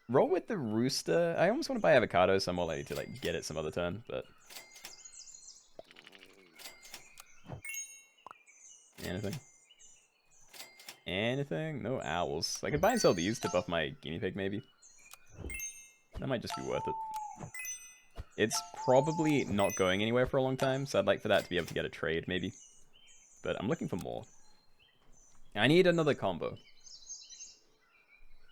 Roll with the rooster. I almost want to buy avocado, so I'm more likely to, like, get it some other turn, but... Anything? Anything? No owls. I could buy and sell these to buff my guinea pig, maybe. That might just be worth it. It's probably not going anywhere for a long time, so I'd like for that to be able to get a trade, maybe. But I'm looking for more. I need another combo.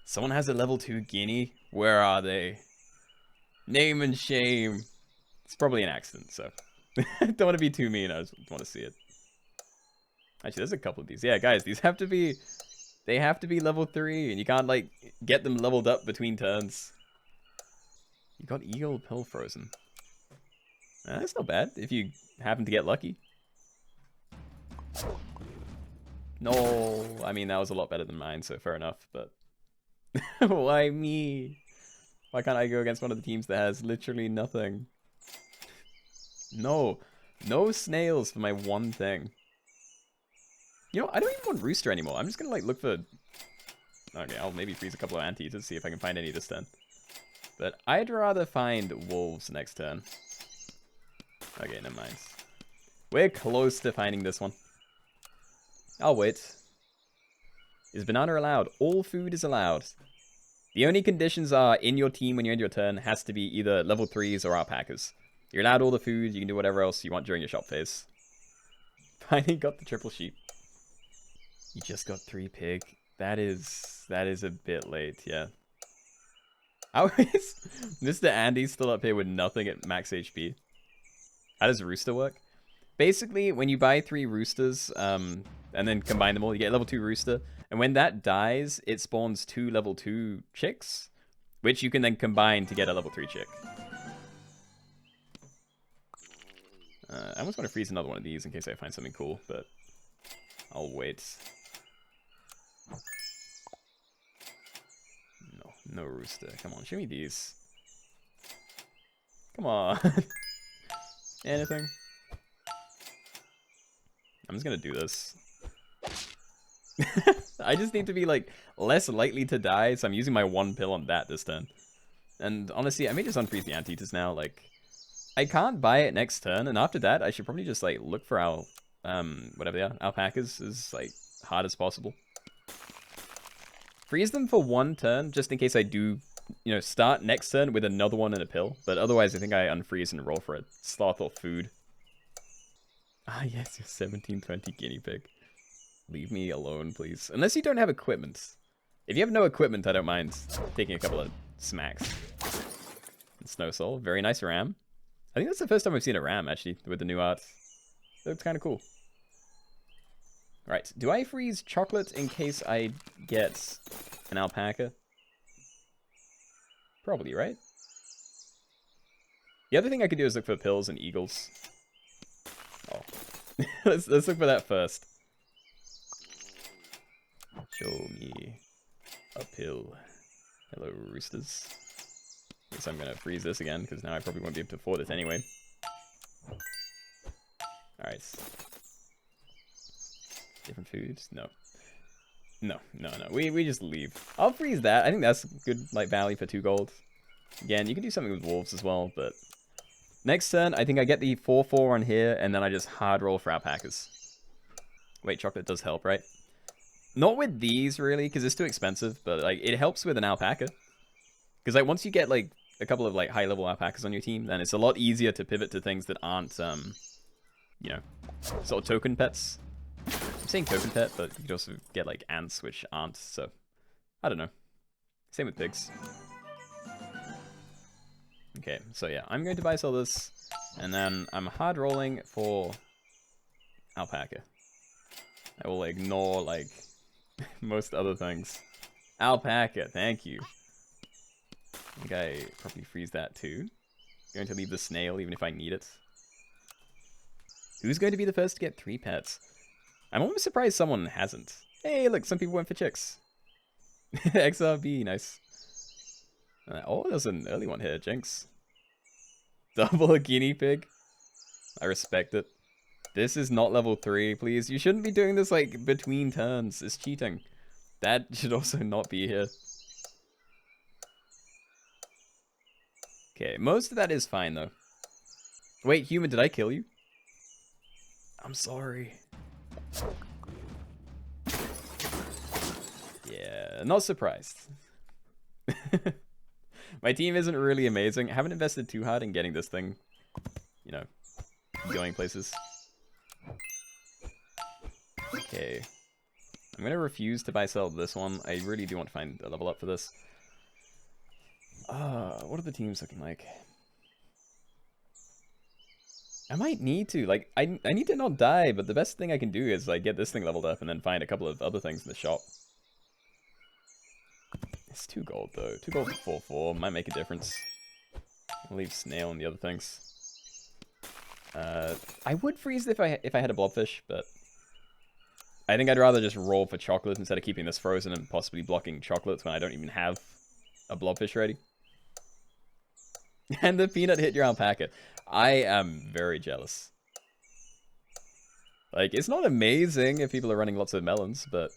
Someone has a level 2 guinea? Where are they? Name and shame. It's probably an accident, so... Don't want to be too mean, I just want to see it. Actually, there's a couple of these. Yeah, guys, these have to be... They have to be level 3, and you can't, like, get them leveled up between turns. You got Eagle Pill Frozen. That's not bad, if you happen to get lucky. No, I mean, that was a lot better than mine, so fair enough, but... Why me? Why can't I go against one of the teams that has literally nothing? No. No snails for my one thing. You know, I don't even want rooster anymore. I'm just gonna, like, look for... Okay, I'll maybe freeze a couple of anteaters, see if I can find any this turn. But I'd rather find wolves next turn. Okay, never mind. We're close to finding this one. I'll wait. Is banana allowed? All food is allowed. The only conditions are, in your team when you end your turn, has to be either level 3s or alpacas. You're allowed all the food, you can do whatever else you want during your shop phase. Finally got the triple sheep. You just got 3 pig. That is a bit late, yeah. How is Mr. Andy's still up here with nothing at max HP? How does rooster work? Basically, when you buy 3 roosters, and then combine them all, you get a level 2 rooster. And when that dies, it spawns 2 level 2 chicks, which you can then combine to get a level 3 chick. I almost want to freeze another one of these in case I find something cool, but I'll wait. No rooster. Come on, show me these. Come on. Anything? I'm just gonna do this. I just need to be, like, less likely to die, so I'm using my 1 pill on that this turn. And honestly, I may just unfreeze the anteaters now. Like, I can't buy it next turn, and after that, I should probably just, like, look for our, whatever they are, alpacas as, like, hard as possible. Freeze them for 1 turn, just in case I do, you know, start next turn with another one and a pill. But otherwise, I think I unfreeze and roll for it. Sloth or food. Ah, yes, your 1720 guinea pig. Leave me alone, please. Unless you don't have equipment. If you have no equipment, I don't mind taking a couple of smacks. Snow Soul, very nice ram. I think that's the first time I've seen a ram, actually, with the new art. It looks kind of cool. Right, do I freeze chocolate in case I get an alpaca? Probably, right? The other thing I could do is look for pills and eagles. Oh. let's look for that first. Show me a pill. Hello, roosters. Guess I'm gonna freeze this again, because now I probably won't be able to afford it anyway. Alright. Different foods? No. No. We just leave. I'll freeze that. I think that's good, like, value for 2 gold. Again, you can do something with wolves as well, but... Next turn, I think I get the 4-4 on here, and then I just hard roll for alpacas. Wait, chocolate does help, right? Not with these, really, because it's too expensive, but, like, it helps with an alpaca. Because, like, once you get, like, a couple of, like, high-level alpacas on your team, then it's a lot easier to pivot to things that aren't, you know, sort of token pets. I'm saying token pet, but you could also get, like, ants, which aren't, so... I don't know. Same with pigs. Okay, so yeah, I'm going to buy sell this, and then I'm hard rolling for alpaca. I will ignore, like, most other things. Alpaca, thank you. I think I probably freeze that too. Going to leave the snail even if I need it. Who's going to be the first to get 3 pets? I'm almost surprised someone hasn't. Hey, look, some people went for chicks. XRB, nice. Oh, there's an early one here, Jinx. Double a guinea pig. I respect it. This is not level 3, please. You shouldn't be doing this, like, between turns. It's cheating. That should also not be here. Okay, most of that is fine, though. Wait, human, did I kill you? I'm sorry. Yeah, not surprised. My team isn't really amazing. I haven't invested too hard in getting this thing, you know, going places. Okay. I'm going to refuse to buy sell this one. I really do want to find a level up for this. What are the teams looking like? I might need to. Like, I need to not die, but the best thing I can do is, like, get this thing leveled up and then find a couple of other things in the shop. It's 2 gold, though. 2 gold for 4-4 might make a difference. I'll leave snail and the other things. I would freeze if I had a blobfish, but I think I'd rather just roll for chocolate instead of keeping this frozen and possibly blocking chocolates when I don't even have a blobfish ready. And the peanut hit your alpaca. I am very jealous. Like, it's not amazing if people are running lots of melons, but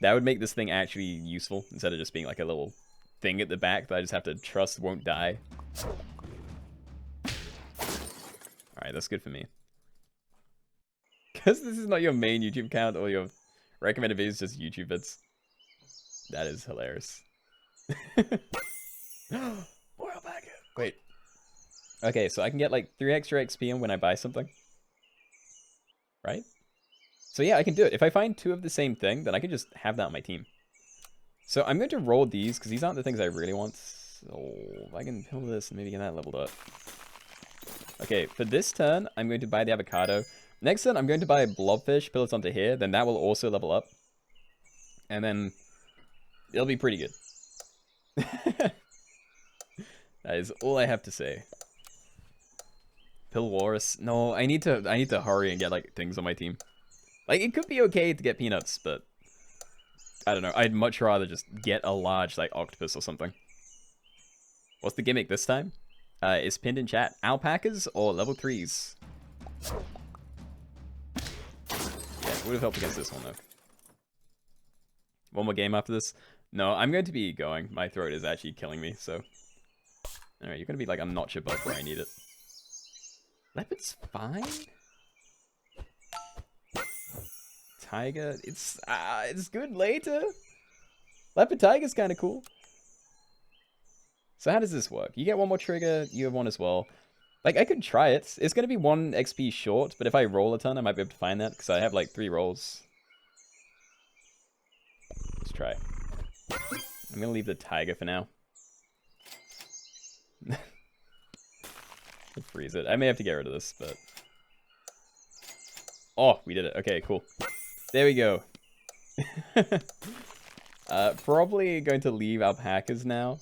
that would make this thing actually useful instead of just being like a little thing at the back that I just have to trust won't die. Alright, that's good for me. Because this is not your main YouTube account or your recommended videos, just YouTube vids. That is hilarious. More alpaca. Wait. Okay, so I can get like 3 extra XP when I buy something. Right? So yeah, I can do it. If I find 2 of the same thing, then I can just have that on my team. So I'm going to roll these, because these aren't the things I really want. So if I can pill this and maybe get that leveled up. Okay, for this turn, I'm going to buy the avocado. Next turn, I'm going to buy a blobfish, pill it onto here, then that will also level up. And then it'll be pretty good. That is all I have to say. Pill Walrus. No, I need to hurry and get like things on my team. Like, it could be okay to get peanuts, but I don't know. I'd much rather just get a large like octopus or something. What's the gimmick this time? It's pinned in chat. Alpacas or level 3s? Yeah, would have helped against this one though. One more game after this? No, I'm going to be going. My throat is actually killing me, so. Alright, you're going to be like a notch above where I need it. Leopard's fine? Tiger, it's good later. Leopard Tiger's kind of cool. So how does this work? You get 1 more trigger, you have 1 as well. Like, I could try it. It's going to be 1 XP short, but if I roll a ton, I might be able to find that, because I have like 3 rolls. Let's try. I'm going to leave the tiger for now. Freeze it. I may have to get rid of this, but... Oh, we did it. Okay, cool. There we go. Probably going to leave alpacas now.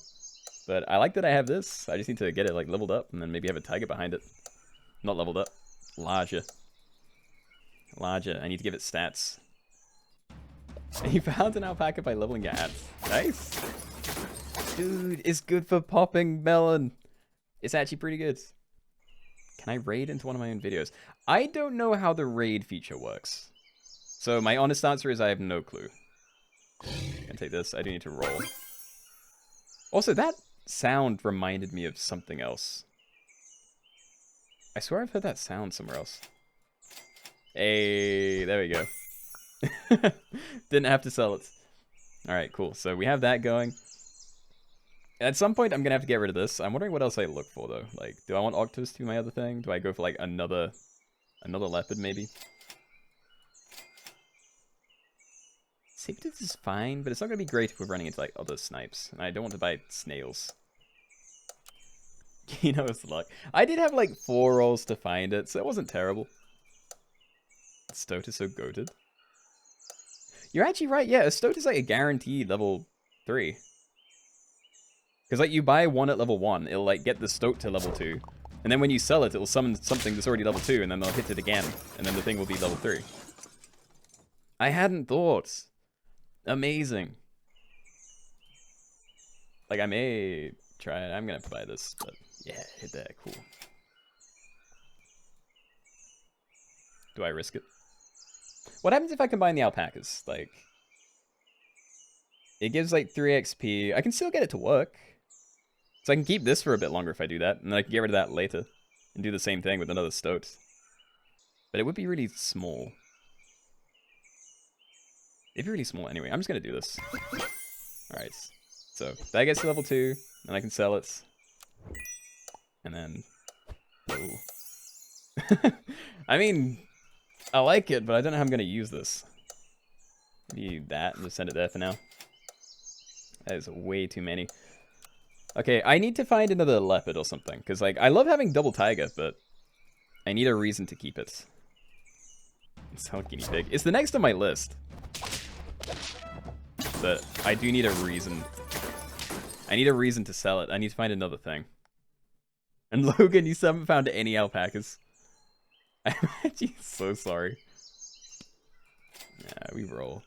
But I like that I have this. I just need to get it like leveled up and then maybe have a tiger behind it. Not leveled up. Larger. Larger. I need to give it stats. You found an alpaca by leveling your ants. Nice. Dude, it's good for popping melon. It's actually pretty good. Can I raid into one of my own videos? I don't know how the raid feature works. So my honest answer is I have no clue. Can take this. I do need to roll. Also, that sound reminded me of something else. I swear I've heard that sound somewhere else. Hey, there we go. Didn't have to sell it. Alright, cool. So we have that going. At some point, I'm going to have to get rid of this. I'm wondering what else I look for, though. Like, do I want Octos to be my other thing? Do I go for, like, another leopard, maybe? Saber-tooth is fine, but it's not going to be great if we're running into, like, other snipes. And I don't want to buy snails. Keenoe's luck. I did have, like, 4 rolls to find it, so it wasn't terrible. Stoat is so goated. You're actually right, yeah. A Stoat is, like, a guaranteed level 3. Because, like, you buy one at level 1, it'll, like, get the Stoat to level 2. And then when you sell it, it'll summon something that's already level 2, and then they'll hit it again. And then the thing will be level 3. I hadn't thought. Amazing. Like, I may try it. I'm going to have to buy this, but yeah, hit that. Cool. Do I risk it? What happens if I combine the alpacas? Like, it gives, like, 3 XP. I can still get it to work. So I can keep this for a bit longer if I do that, and then I can get rid of that later and do the same thing with another Stoat. But it would be really small. It'd be really small anyway. I'm just going to do this. Alright. So that gets to level 2, and I can sell it. And then... Oh. I mean, I like it, but I don't know how I'm going to use this. Maybe that, and just send it there for now. That is way too many. Okay, I need to find another leopard or something, because, like, I love having double tiger, but I need a reason to keep it. Sell guinea pig. It's the next on my list. But I do need a reason. I need a reason to sell it. I need to find another thing. And Logan, you still haven't found any alpacas. I'm actually so sorry. Yeah, we roll.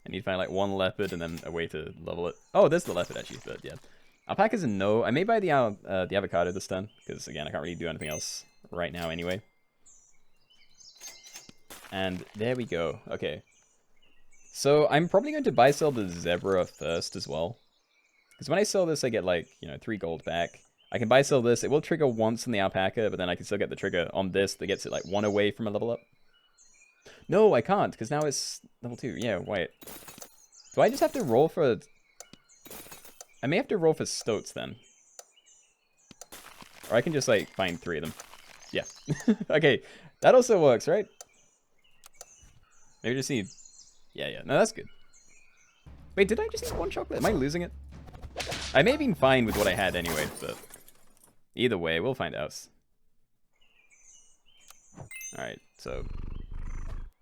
I need to find, like, 1 leopard and then a way to level it. Oh, there's the leopard, actually, but yeah. Alpacas and no. I may buy the avocado this turn, because, again, I can't really do anything else right now anyway. And there we go. Okay. So I'm probably going to buy sell the zebra first as well. Because when I sell this, I get, like, 3 gold back. I can buy sell this. It will trigger once on the alpaca, but then I can still get the trigger on this that gets it, like, 1 away from a level up. No, I can't, because now it's level 2. Yeah, wait. Do I just have to roll for... I may have to roll for Stoats then. Or I can just, like, find 3 of them. Yeah. Okay, that also works, right? Maybe just need... Yeah. No, that's good. Wait, did I just eat 1 chocolate? Am I losing it? I may have been fine with what I had anyway, but... Either way, we'll find out. Alright, so...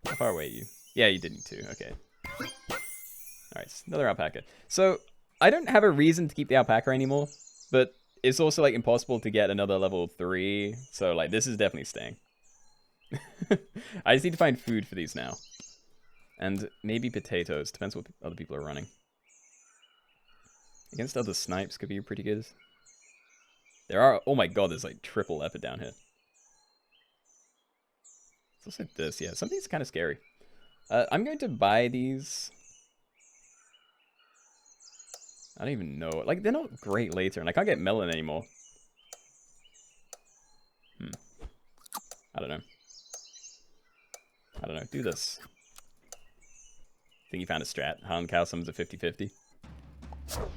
How far away are you? Yeah, you did need 2. Okay. Alright, another alpaca. So... I don't have a reason to keep the alpaca anymore, but it's also, like, impossible to get another level 3, so, like, this is definitely staying. I just need to find food for these now. And maybe potatoes, depends what other people are running. Against other snipes could be pretty good. There are, oh my god, there's, like, triple leopard down here. It's also this, yeah, something's kind of scary. I'm going to buy these... I don't even know. Like, they're not great later, and I can't get melon anymore. I don't know. Do this. I think you found a strat. Hound cow summons a 50-50.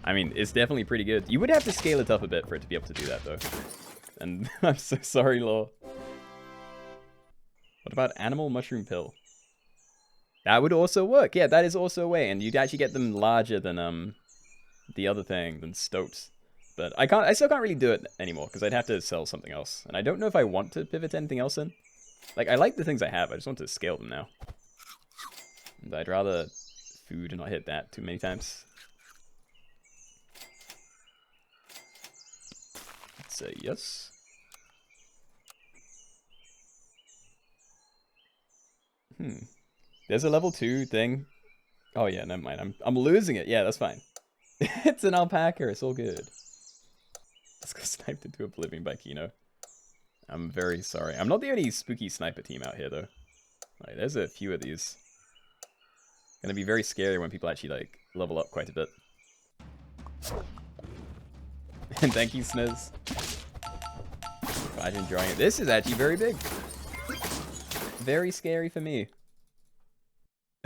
I mean, it's definitely pretty good. You would have to scale it up a bit for it to be able to do that, though. And I'm so sorry, Law. What about animal mushroom pill? That would also work. Yeah, that is also a way, and you'd actually get them larger than, the other thing than Stoats. But I still can't really do it anymore because I'd have to sell something else. And I don't know if I want to pivot to anything else in. Like, I like the things I have. I just want to scale them now. And I'd rather food and not hit that too many times. Let's say yes. There's a level 2 thing. Oh yeah, never mind. I'm losing it. Yeah, that's fine. It's an alpaca. It's all good. Let's go sniped into oblivion by Keenoe. I'm very sorry. I'm not the only spooky sniper team out here, though. Like, there's a few of these. Gonna be very scary when people actually, like, level up quite a bit. And thank you, Sniz. Glad you're enjoying it. This is actually very big. Very scary for me.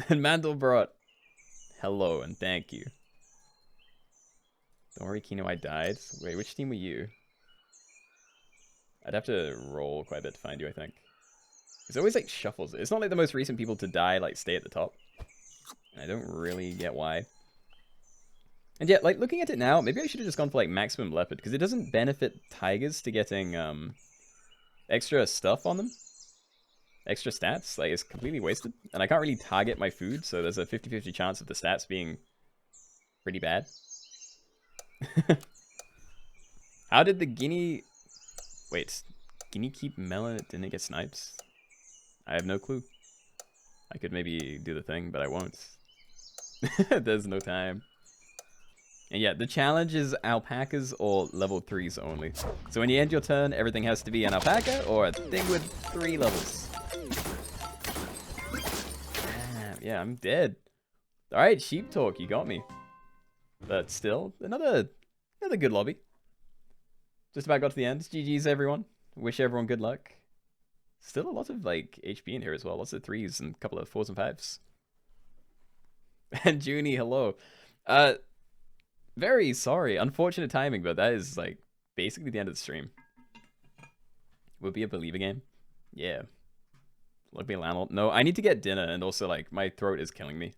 And Mandelbrot. Hello and thank you. Don't worry, Keenoe, I died. Wait, which team were you? I'd have to roll quite a bit to find you, I think. It's always like shuffles. It's not like the most recent people to die like stay at the top. I don't really get why. And yeah, like looking at it now, maybe I should have just gone for like maximum leopard because it doesn't benefit tigers to getting extra stuff on them. Extra stats, like it's completely wasted. And I can't really target my food, so there's a 50-50 chance of the stats being pretty bad. How did the guinea... Wait, guinea keep melon? Didn't it get snipes? I have no clue. I could maybe do the thing, but I won't. There's no time. And yeah, the challenge is alpacas or level 3s only. So when you end your turn, everything has to be an alpaca or a thing with 3 levels. Damn, yeah, I'm dead. Alright, sheep talk, you got me. But still, another good lobby. Just about got to the end. GG's everyone. Wish everyone good luck. Still a lot of like HP in here as well. Lots of 3s and a couple of 4s and 5s. And Junie, hello. Very sorry. Unfortunate timing, but that is like basically the end of the stream. Would be a believer game. Yeah. Look me landlord. No, I need to get dinner and also like my throat is killing me.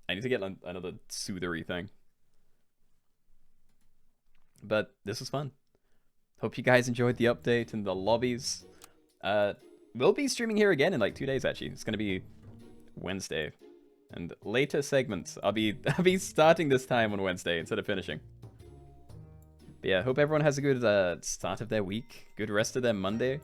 I need to get another soothery thing. But this was fun. Hope you guys enjoyed the update and the lobbies. We'll be streaming here again in like 2 days actually. It's gonna be Wednesday. And later segments. I'll be starting this time on Wednesday instead of finishing. But yeah, hope everyone has a good start of their week. Good rest of their Monday.